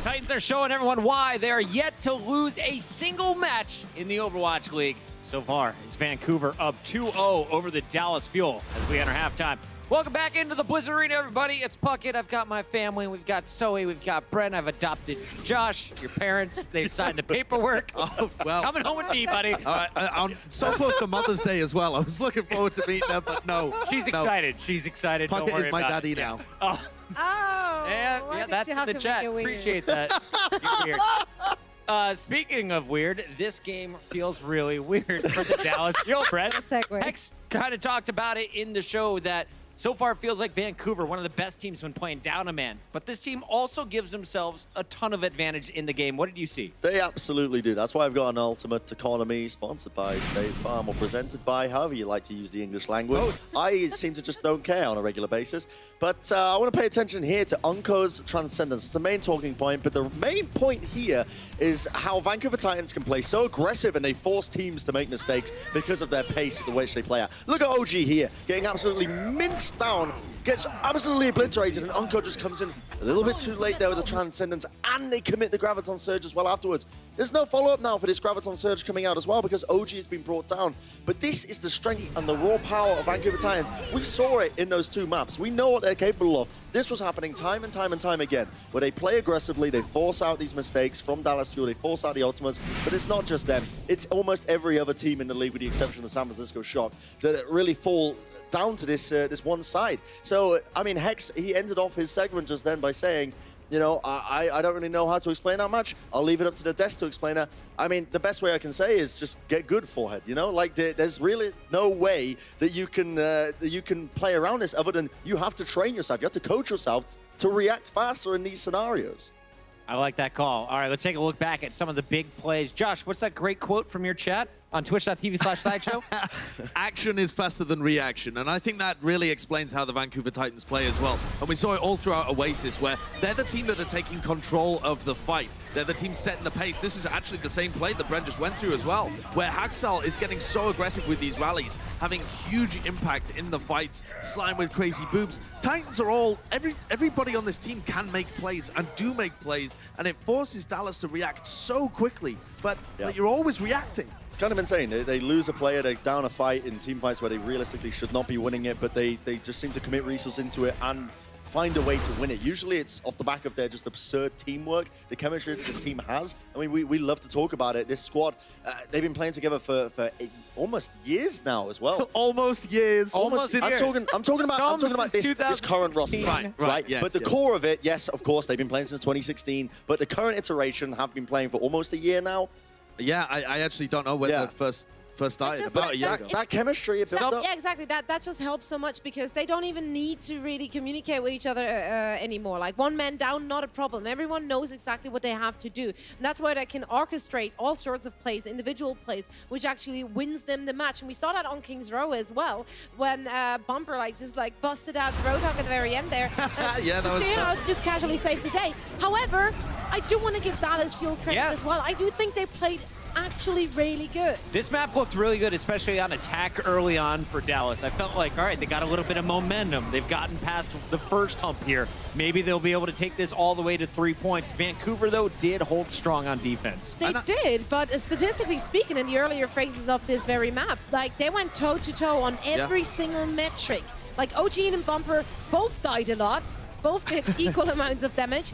Titans are showing everyone why they are yet to lose a single match in the Overwatch League. So far, it's Vancouver up 2-0 over the Dallas Fuel as we enter halftime. Welcome back into the Blizzard Arena, everybody. It's Puckett. I've got my family. We've got Zoe. We've got Brent. I've adopted Josh. Your parents, they've signed the paperwork. Oh, well. Coming home with me, buddy. I'm so close to Mother's Day as well. I was looking forward to meeting them, but no. She's excited. She's excited. Don't Puckett worry is my about daddy it. now. Oh. Yeah, that's in the chat. Appreciate that. You're weird. Speaking of weird, this game feels really weird for the Dallas Fuel, Brent. Segue. Hex kind of talked about it in the show that So far, it feels like Vancouver, one of the best teams when playing down a man. But this team also gives themselves a ton of advantage in the game. What did you see? They absolutely do. That's why I've got an ultimate economy sponsored by State Farm or presented by, however you like to use the English language. I seem to just don't care on a regular basis. But I want to pay attention here to uNKO's Transcendence. It's the main talking point, but the main point here is how Vancouver Titans can play so aggressive and they force teams to make mistakes because of their pace at the which they play at. Look at OG here, getting absolutely minced down, gets absolutely obliterated, and uNKO just comes in a little bit too late there with the Transcendence, and they commit the Graviton Surge as well afterwards. There's no follow-up now for this Graviton Surge coming out as well because OG has been brought down. But this is the strength and the raw power of Vancouver Titans. We saw it in those two maps. We know what they're capable of. This was happening time and time and time again, where they play aggressively, they force out these mistakes from Dallas Fuel, they force out the ultimates, but it's not just them. It's almost every other team in the league, with the exception of San Francisco Shock, that really fall down to this one side. So, I mean, Hex, he ended off his segment just then by saying, you know, I don't really know how to explain that much. I'll leave it up to the desk to explain it. I mean, the best way I can say is just get good, Forehead, you know? Like, there's really no way that you can play around this other than you have to train yourself. You have to coach yourself to react faster in these scenarios. I like that call. All right, let's take a look back at some of the big plays. Josh, what's that great quote from your chat on twitch.tv/sideshow? Action is faster than reaction, and I think that really explains how the Vancouver Titans play as well. And we saw it all throughout Oasis, where they're the team that are taking control of the fight. They're the team setting the pace. This is actually the same play that Brent just went through as well, where Haxal is getting so aggressive with these rallies, having huge impact in the fights, Slime with crazy boobs. Titans are all, everybody on this team can make plays and do make plays, and it forces Dallas to react so quickly, but you're always reacting. It's kind of insane. They lose a player, they down a fight in team fights where they realistically should not be winning it, but they just seem to commit resources into it and find a way to win it. Usually it's off the back of their just absurd teamwork, the chemistry that this team has. I mean, we love to talk about it. This squad, they've been playing together for almost years now as well. Almost years. Almost years. I'm talking about this current roster. Right. Yes, but the core of it, yes, of course, they've been playing since 2016, but the current iteration have been playing for almost a year now. Yeah, I actually don't know when the first started, about a year ago. That chemistry it built up. Yeah, exactly. That just helps so much because they don't even need to really communicate with each other anymore. Like, one man down, not a problem. Everyone knows exactly what they have to do. And that's why they can orchestrate all sorts of plays, individual plays, which actually wins them the match. And we saw that on King's Row as well, when Bumper just busted out Roadhog at the very end there. Yeah, that was to casually save the day. However, I do want to give Dallas Fuel credit as well. I do think they played actually really good. This map looked really good, especially on attack early on for Dallas. I felt like, all right, they got a little bit of momentum. They've gotten past the first hump here. Maybe they'll be able to take this all the way to 3 points. Vancouver, though, did hold strong on defense. They did, but statistically speaking, in the earlier phases of this very map, they went toe-to-toe on every single metric. Like, OG and Bumper both died a lot. Both did equal amounts of damage.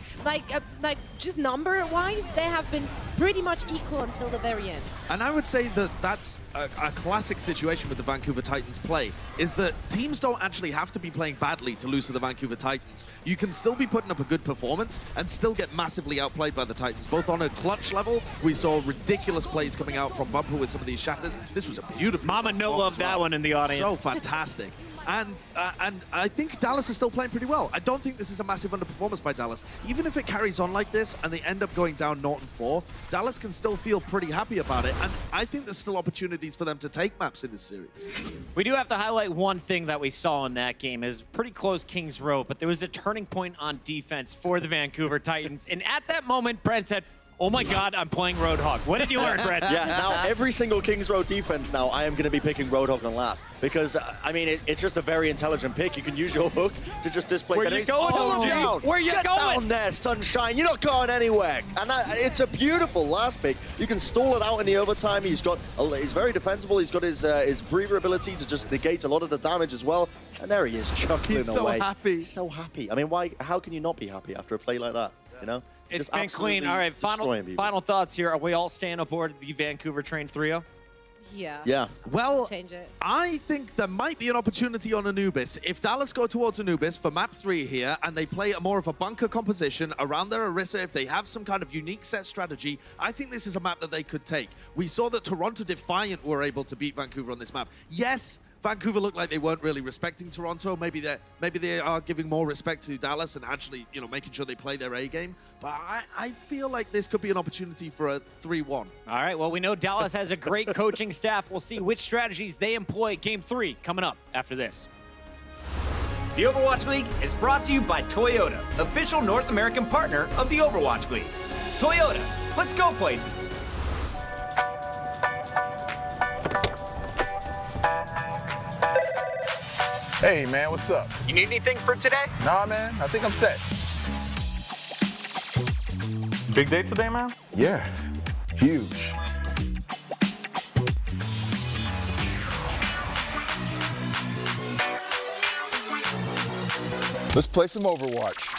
Just number-wise, they have been pretty much equal until the very end. And I would say that that's a classic situation with the Vancouver Titans play, is that teams don't actually have to be playing badly to lose to the Vancouver Titans. You can still be putting up a good performance and still get massively outplayed by the Titans, both on a clutch level. We saw ridiculous plays coming out from Bumper with some of these shatters. This was a beautiful Mama no love that one in the audience. So fantastic. And I think Dallas is still playing pretty well. I don't think this is a massive underperformance by Dallas. Even if it carries on like this and they end up going down 0-4, Dallas can still feel pretty happy about it. And I think there's still opportunities for them to take maps in this series. We do have to highlight one thing that we saw in that game. Is pretty close King's Row, but there was a turning point on defense for the Vancouver Titans. And at that moment, Brent said, oh my God, I'm playing Roadhog. What did you learn, Brett? Yeah, now every single King's Row defense now, I am going to be picking Roadhog on last. Because, I mean, it's just a very intelligent pick. You can use your hook to just displace enemies. Where you going, down. Where you Get going? down there, Sunshine. You're not going anywhere. And it's a beautiful last pick. You can stall it out in the overtime. He's very defensible. He's got his breather ability to just negate a lot of the damage as well. And there he is, chuckling He's so away. happy. He's so happy. I mean, how can you not be happy after a play like that? You know? It's Just been clean. All right, final thoughts here. Are we all staying aboard the Vancouver train 3-0? Yeah. Well, Change it. I think there might be an opportunity on Anubis. If Dallas go towards Anubis for map 3 here, and they play more of a bunker composition around their Orisa, if they have some kind of unique set strategy, I think this is a map that they could take. We saw that Toronto Defiant were able to beat Vancouver on this map. Yes, Vancouver looked like they weren't really respecting Toronto. Maybe they are giving more respect to Dallas and actually, making sure they play their A game. But I feel like this could be an opportunity for a 3-1. All right, well, we know Dallas has a great coaching staff. We'll see which strategies they employ. Game 3 coming up after this. The Overwatch League is brought to you by Toyota, official North American partner of the Overwatch League. Toyota, let's go places. Hey, man, what's up? You need anything for today? Nah, man, I think I'm set. Big day today, man? Yeah, huge. Let's play some Overwatch.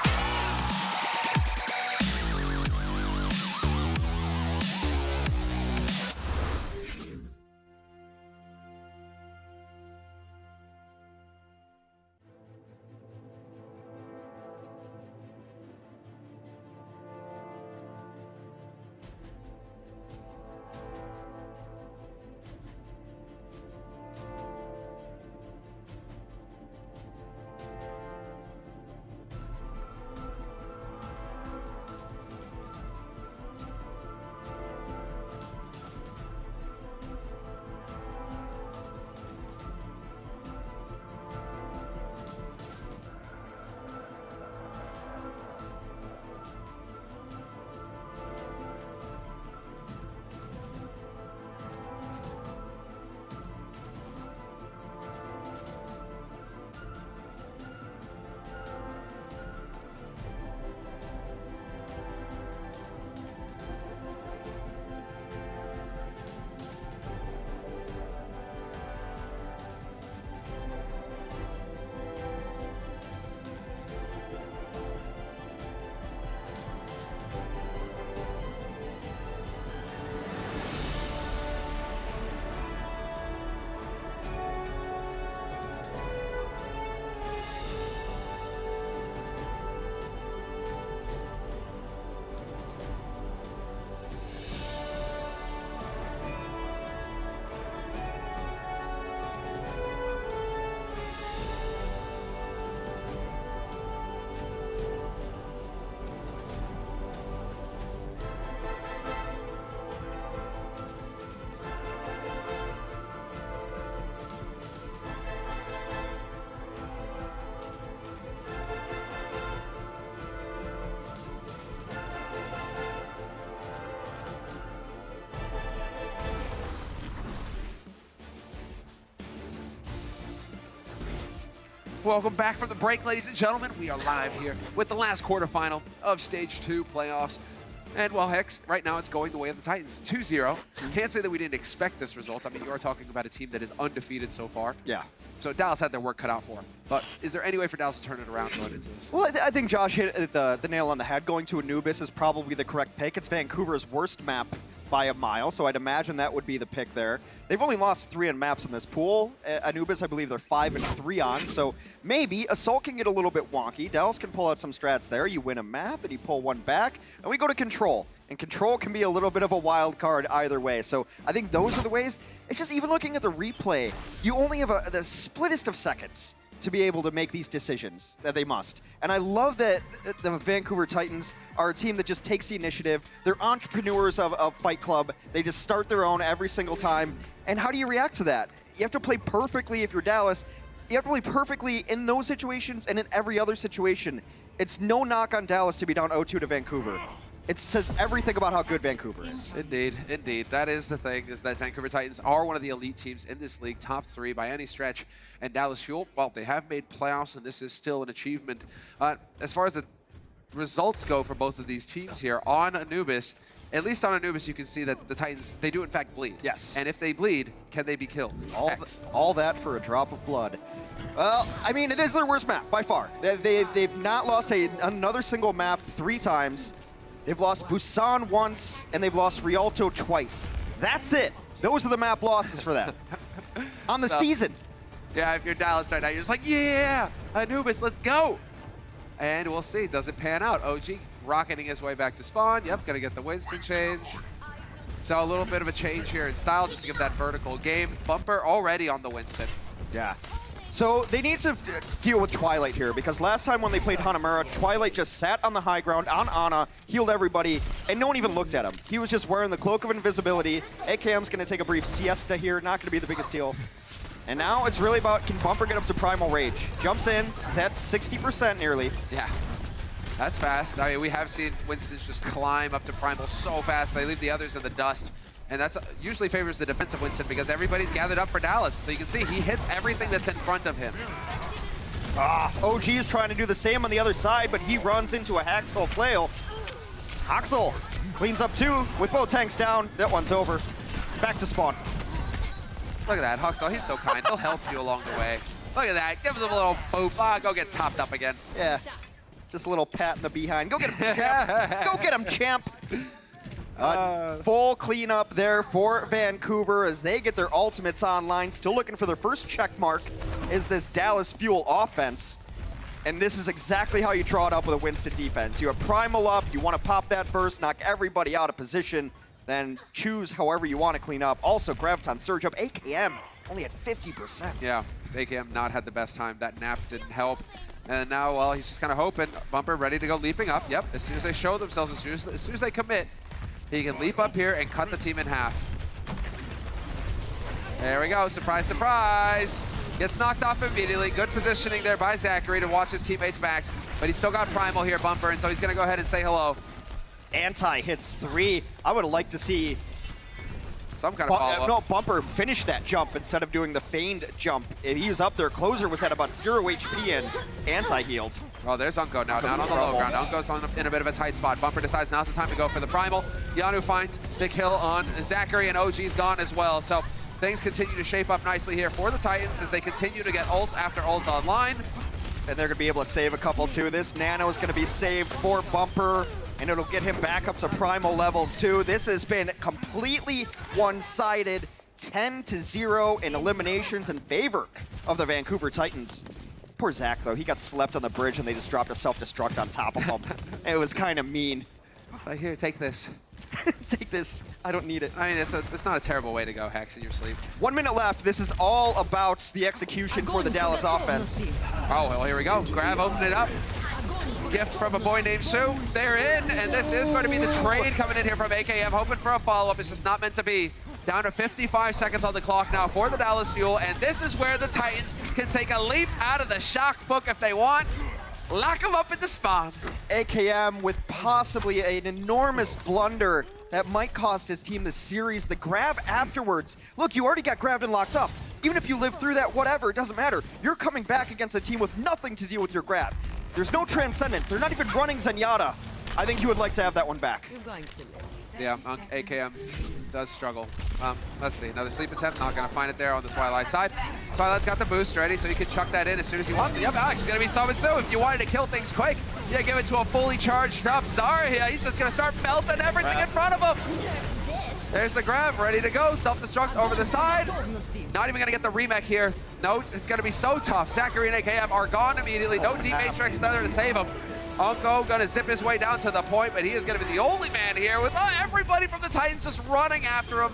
Welcome back from the break, ladies and gentlemen. We are live here with the last quarterfinal of Stage 2 playoffs. And, well, Hex, right now it's going the way of the Titans, 2-0. Can't say that we didn't expect this result. I mean, you are talking about a team that is undefeated so far. Yeah. So Dallas had their work cut out for them. But is there any way for Dallas to turn it around going into this? Well, I think Josh hit the nail on the head. Going to Anubis is probably the correct pick. It's Vancouver's worst map by a mile, so I'd imagine that would be the pick there. They've only lost 3 on maps in this pool. Anubis, I believe they're 5-3 on, so maybe Assault can get a little bit wonky. Dallas can pull out some strats there. You win a map, and you pull one back, and we go to Control. And Control can be a little bit of a wild card either way. So I think those are the ways. It's just even looking at the replay, you only have the splittest of seconds to be able to make these decisions that they must. And I love that the Vancouver Titans are a team that just takes the initiative. They're entrepreneurs of Fight Club. They just start their own every single time. And how do you react to that? You have to play perfectly if you're Dallas. You have to play perfectly in those situations and in every other situation. It's no knock on Dallas to be down 0-2 to Vancouver. It says everything about how good Vancouver is. Indeed, indeed. That is the thing, is that Vancouver Titans are one of the elite teams in this league, top 3 by any stretch. And Dallas Fuel, well, they have made playoffs, and this is still an achievement. As far as the results go for both of these teams here, on Anubis, at least on Anubis, you can see that the Titans, they do in fact bleed. Yes. And if they bleed, can they be killed? All that for a drop of blood. Well, I mean, it is their worst map, by far. They've not lost another single map 3 times. They've lost Busan once, and they've lost Rialto twice. That's it. Those are the map losses for them. On the season. Yeah, if you're Dallas right now, you're just like, yeah, Anubis, let's go. And we'll see, does it pan out? OG rocketing his way back to spawn. Yep, gonna get the Winston change. So a little bit of a change here in style just to give that vertical game. Bumper already on the Winston. Yeah. So they need to deal with Twilight here, because last time when they played Hanamura, Twilight just sat on the high ground on Ana, healed everybody, and no one even looked at him. He was just wearing the Cloak of Invisibility. AKM's going to take a brief siesta here, not going to be the biggest deal. And now it's really about, can Bumper get up to Primal Rage? Jumps in, is at 60% nearly. Yeah, that's fast. I mean, we have seen Winston just climb up to Primal so fast, they leave the others in the dust. And that's usually favors the defensive Winston because everybody's gathered up for Dallas. So you can see he hits everything that's in front of him. OG is trying to do the same on the other side, but he runs into a Haxel flail. Haxel cleans up two with both tanks down. That one's over. Back to spawn. Look at that, Haxel, he's so kind. He'll help you along the way. Look at that, give him a little boop. Go get topped up again. Yeah, just a little pat in the behind. Go get him, champ. Go get him, champ. Full cleanup there for Vancouver as they get their ultimates online. Still looking for their first check mark is this Dallas Fuel offense. And this is exactly how you draw it up with a Winston defense. You have Primal up, you want to pop that first, knock everybody out of position, then choose however you want to clean up. Also, Graviton surge up. AKM only at 50%. Yeah, AKM not had the best time. That nap didn't help. And now, well, he's just kind of hoping. Bumper ready to go leaping up. Yep, as soon as they show themselves, as soon as they commit, he can leap up here and cut the team in half. There we go, surprise, surprise. Gets knocked off immediately. Good positioning there by Zachary to watch his teammates back. But he's still got Primal here, Bumper, and so he's gonna go ahead and say hello. Anti hits 3. I would like to see some kind of follow-up. No, Bumper finish that jump instead of doing the feigned jump. If he was up there, Closer was at about 0 HP and Anti-healed. Oh, there's Unko now, down on the low ground. Unko's in a bit of a tight spot. Bumper decides now's the time to go for the Primal. Yanu finds the kill on Zachary, and OG's gone as well. So things continue to shape up nicely here for the Titans as they continue to get ults after ults online. And they're gonna be able to save a couple too. This Nano is gonna be saved for Bumper, and it'll get him back up to Primal levels too. This has been completely one-sided, 10-0 in eliminations in favor of the Vancouver Titans. Poor Zach though, he got slept on the bridge and they just dropped a self-destruct on top of him. It was kind of mean. Like, here, take this. Take this, I don't need it. I mean, it's not a terrible way to go, Hex, in your sleep. 1 minute left, this is all about the execution for the Dallas offense. Oh, well, here we go. Grab, open it up. Gift from a boy named Sue. They're in, and this is going to be the trade coming in here from AKM, hoping for a follow-up. It's just not meant to be. Down to 55 seconds on the clock now for the Dallas Fuel, and this is where the Titans can take a leap out of the shock book if they want. Lock them up in the spawn. AKM with possibly an enormous blunder that might cost his team the series. The grab afterwards. Look, you already got grabbed and locked up. Even if you live through that, whatever, it doesn't matter. You're coming back against a team with nothing to deal with your grab. There's no Transcendence. They're not even running Zenyatta. I think you would like to have that one back. Yeah, AKM does struggle. Let's see, another sleep attempt, not gonna find it there on the Twilight side. Twilight's got the boost ready, so he can chuck that in as soon as he wants it. Yep, Alex is gonna be summoned soon. If you wanted to kill things quick, yeah, give it to a fully charged up Zara here. He's just gonna start melting everything in front of him. There's the grab, ready to go. Self-destruct over the side. Not even gonna get the remake here. No, it's gonna be so tough. Zachary and AKM are gone immediately. No D-Matrix there to save him. Unko gonna zip his way down to the point, but he is gonna be the only man here with everybody from the Titans just running after him.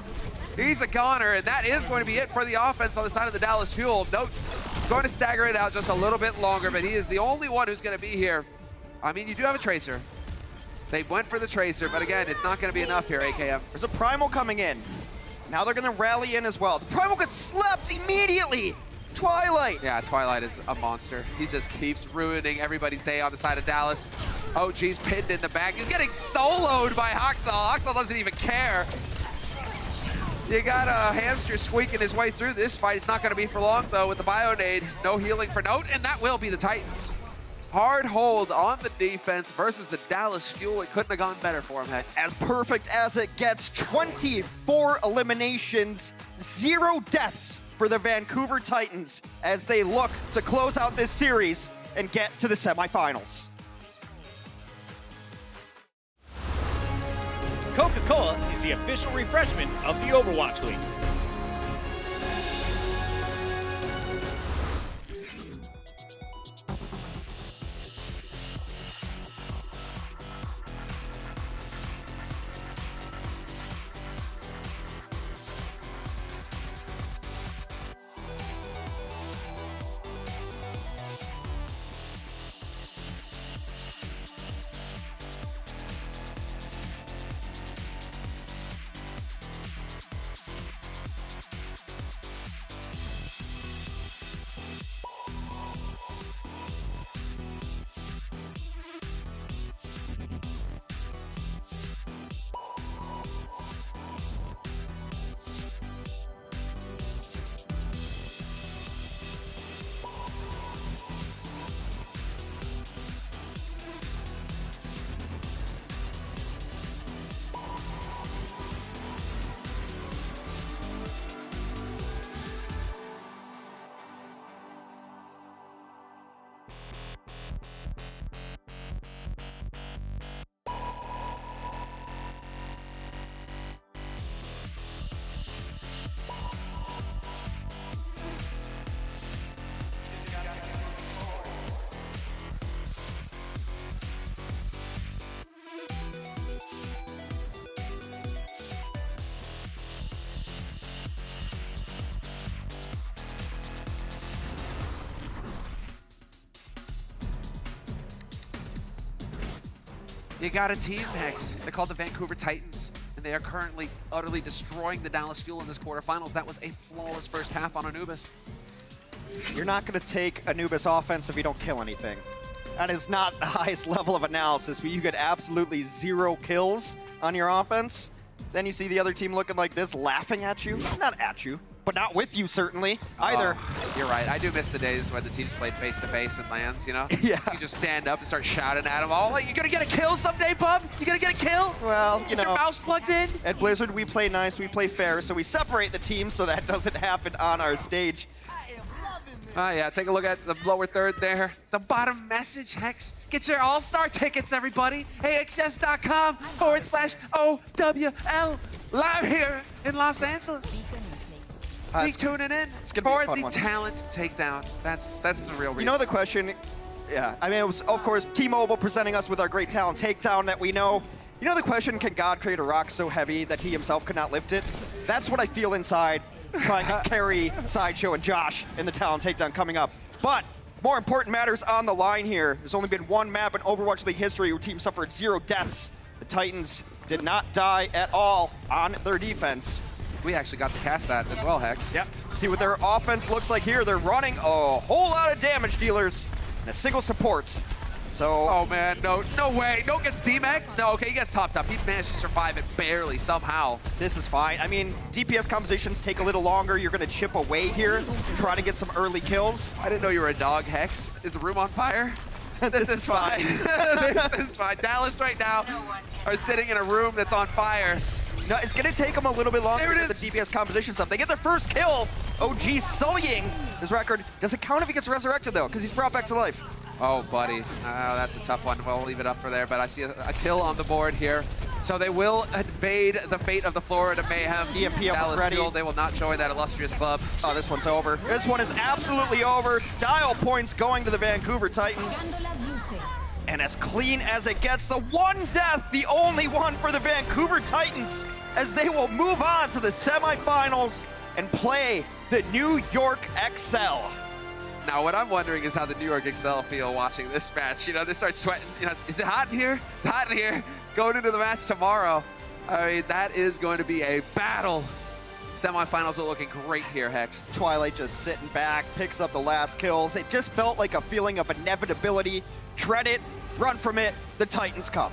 He's a goner, and that is going to be it for the offense on the side of the Dallas Fuel. Note, going to stagger it out just a little bit longer, but he is the only one who's gonna be here. I mean, you do have a Tracer. They went for the Tracer, but again, it's not gonna be enough here, AKM. There's a Primal coming in. Now they're gonna rally in as well. The Primal gets slept immediately. Twilight. Yeah, Twilight is a monster. He just keeps ruining everybody's day on the side of Dallas. OG's pinned in the back. He's getting soloed by Haxel. Haxel doesn't even care. You got a hamster squeaking his way through this fight. It's not going to be for long, though, with the Bionade. No healing for Note, and that will be the Titans. Hard hold on the defense versus the Dallas Fuel. It couldn't have gone better for him, Hex. As perfect as it gets, 24 eliminations, 0 deaths for the Vancouver Titans as they look to close out this series and get to the semifinals. Coca-Cola is the official refreshment of the Overwatch League. You got a team, Hex. They're called the Vancouver Titans, and they are currently utterly destroying the Dallas Fuel in this quarterfinals. That was a flawless first half on Anubis. You're not going to take Anubis offense if you don't kill anything. That is not the highest level of analysis, but you get absolutely 0 kills on your offense. Then you see the other team looking like this, laughing at you. Not at you, but not with you, certainly, either. Oh, you're right. I do miss the days when the teams played face-to-face in LANs, you know? Yeah. You just stand up and start shouting at them. Oh, you gonna get a kill someday, bub? You gonna get a kill? Well, you Is know. your mouse plugged in? At Blizzard, we play nice, we play fair, so we separate the teams so that doesn't happen on our stage. Oh yeah, take a look at the lower third there. The bottom message, Hex. Get your all-star tickets, everybody. AXS.com/OWL. Live here in Los Angeles. Be tuning in for the talent takedown. That's the real reason. You know the question? Yeah, I mean, it was, of course, T-Mobile presenting us with our great talent takedown that we know. You know the question, can God create a rock so heavy that he himself could not lift it? That's what I feel inside trying to carry Sideshow and Josh in the talent takedown coming up. But more important matters on the line here. There's only been one map in Overwatch League history where team suffered 0 deaths. The Titans did not die at all on their defense. We actually got to cast that as well, Hex. Yep. See what their offense looks like here. They're running a whole lot of damage dealers and a single support. So. Oh man, no way. No gets D-Max? No, okay, he gets topped up. He managed to survive it barely, somehow. This is fine. I mean, DPS compositions take a little longer. You're gonna chip away here, try to get some early kills. I didn't know you were a dog, Hex. Is the room on fire? This is fine. This is fine. Dallas right now are sitting in a room that's on fire. No, it's gonna take them a little bit longer to get the DPS compositions up. They get their first kill. OG sullying his record. Does it count if he gets resurrected though? Because he's brought back to life. Oh, buddy. That's a tough one. We'll leave it up for there, but I see a kill on the board here. So they will invade the fate of the Florida Mayhem. EMP Dallas ready. Fuel, they will not join that illustrious club. Oh, this one's over. This one is absolutely over. Style points going to the Vancouver Titans. And as clean as it gets, the one death, the only one for the Vancouver Titans, as they will move on to the semifinals and play the New York XL. Now, what I'm wondering is how the New York XL feel watching this match. You know, they start sweating. You know, is it hot in here? It's hot in here. Going into the match tomorrow. I mean, that is going to be a battle. Semifinals are looking great here, Hex. Twilight just sitting back, picks up the last kills. It just felt like a feeling of inevitability. Tread it, run from it, the Titans come.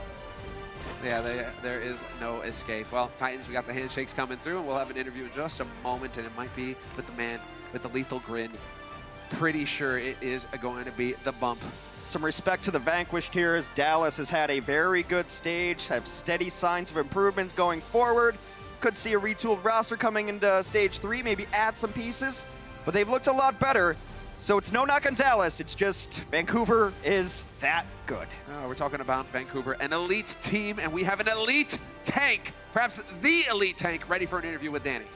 Yeah, there is no escape. Well, Titans, we got the handshakes coming through, and we'll have an interview in just a moment, and it might be with the man with the lethal grin. Pretty sure it is going to be the bump. Some respect to the vanquished here, as Dallas has had a very good stage, have steady signs of improvement going forward. Could see a retooled roster coming into stage 3, maybe add some pieces, but they've looked a lot better. So it's no knock on Dallas, it's just Vancouver is that good. We're talking about Vancouver, an elite team, and we have an elite tank, perhaps the elite tank, ready for an interview with Danny.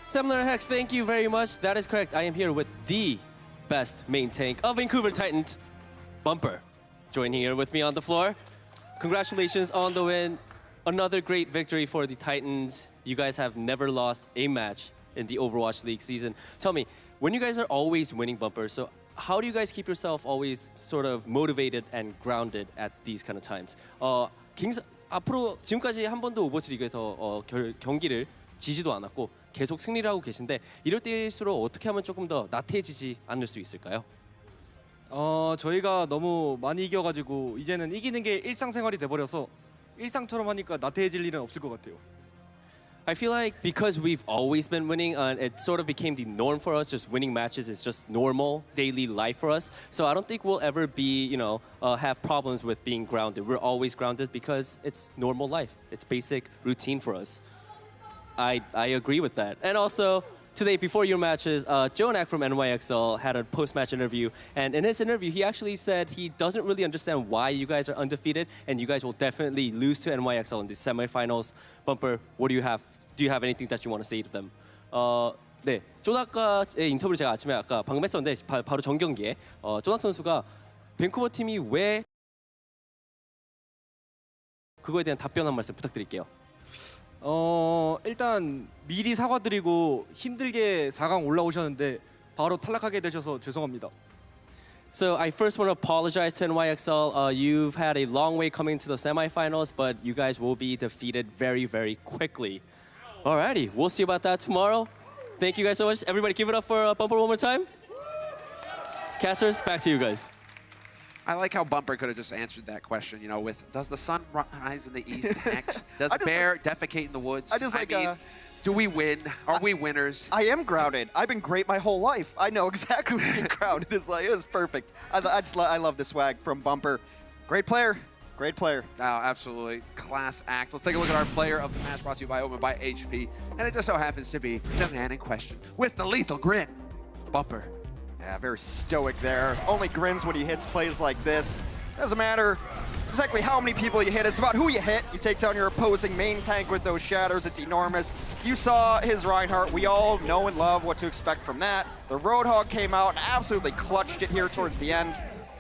Similar Hex, thank you very much. That is correct. I am here with the best main tank of Vancouver Titans, Bumper, joining here with me on the floor. Congratulations on the win. Another great victory for the Titans. You guys have never lost a match in the Overwatch League season. Tell me, when you guys are always winning, Bumper, so how do you guys keep yourself always sort of motivated and grounded at these kind of times? 앞으로 지금까지 한 번도 오버워치 리그에서 경기를 지지도 않았고 계속 승리를 하고 계신데 이럴 때일수록 어떻게 하면 조금 더 나태해지지 않을 수 있을까요? 저희가 너무 많이 이겨가지고 이제는 이기는 게 일상생활이 돼버려서 일상처럼 하니까 나태해질 일은 없을 것 같아요. I feel like because we've always been winning, it sort of became the norm for us. Just winning matches is just normal daily life for us. So I don't think we'll ever be, have problems with being grounded. We're always grounded because it's normal life. It's basic routine for us. I agree with that. And also, today, before your matches, Jonak from NYXL had a post-match interview. And in his interview, he actually said he doesn't really understand why you guys are undefeated. And you guys will definitely lose to NYXL in the semifinals. Bumper, what do you have? Do you have anything that you want to say to them? 네, 쪼낙과의 인터뷰를 제가 아침에 아까 방금 했었는데 바로 전 경기에 쪼낙 선수가 밴쿠버 팀이 왜 그거에 대한 답변 한 말씀 부탁드릴게요. 일단 미리 사과드리고 힘들게 4강 올라오셨는데 바로 탈락하게 되셔서 죄송합니다. So I first want to apologize to NYXL. You've had a long way coming to the semifinals, but you guys will be defeated very, very quickly. Alrighty, we'll see about that tomorrow. Thank you guys so much. Everybody give it up for Bumper one more time. Casters, back to you guys. I like how Bumper could have just answered that question, you know, with, does the sun rise in the east, Hex? Does bear defecate in the woods? I mean, do we win? Are we winners? I am grounded. I've been great my whole life. I know exactly what being grounded is like. It was perfect. I love the swag from Bumper. Great player. Great player. Oh, absolutely. Class act. Let's take a look at our player of the match, brought to you by Omen by HP. And it just so happens to be the man in question with the lethal grin, Bumper. Yeah, very stoic there. Only grins when he hits plays like this. Doesn't matter exactly how many people you hit. It's about who you hit. You take down your opposing main tank with those shatters. It's enormous. You saw his Reinhardt. We all know and love what to expect from that. The Roadhog came out and absolutely clutched it here towards the end.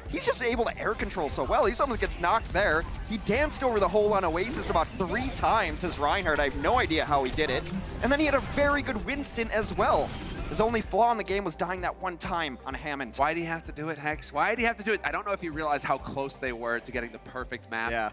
He's just able to air control so well. He almost gets knocked there. He danced over the hole on Oasis about 3 times, his Reinhardt. I have no idea how he did it. And then he had a very good Winston as well. His only flaw in the game was dying that one time on Hammond. Why do you have to do it, Hex? Why do you have to do it? I don't know if you realize how close they were to getting the perfect map. Yeah.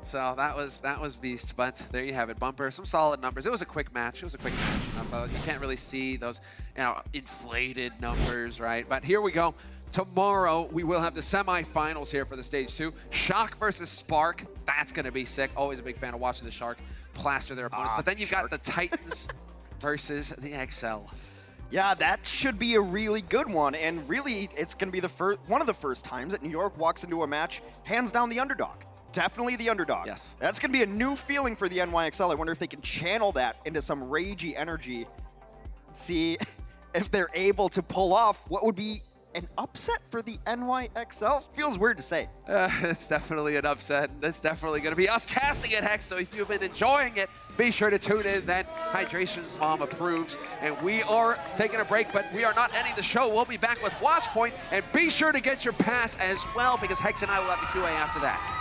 So that was beast, but there you have it, Bumper. Some solid numbers. It was a quick match. It was a quick match, you know, so you can't really see those, you know, inflated numbers, right? But here we go. Tomorrow, we will have the semifinals here for the Stage 2. Shock versus Spark. That's going to be sick. Always a big fan of watching the Shark plaster their opponents. But then you've got the Titans versus the XL. Yeah, that should be a really good one, and really, it's going to be one of the first times that New York walks into a match hands down the underdog. Definitely the underdog. Yes. That's going to be a new feeling for the NYXL. I wonder if they can channel that into some ragey energy. See if they're able to pull off what would be an upset for the NYXL. Feels weird to say. It's definitely an upset. It's definitely going to be us casting it, Hex. So if you've been enjoying it, be sure to tune in then. Hydration's mom approves. And we are taking a break, but we are not ending the show. We'll be back with Watchpoint. And be sure to get your pass as well, because Hex and I will have the QA after that.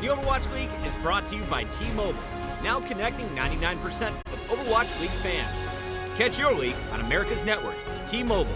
The Overwatch League is brought to you by T-Mobile, now connecting 99% of Overwatch League fans. Catch your league on America's network, T-Mobile.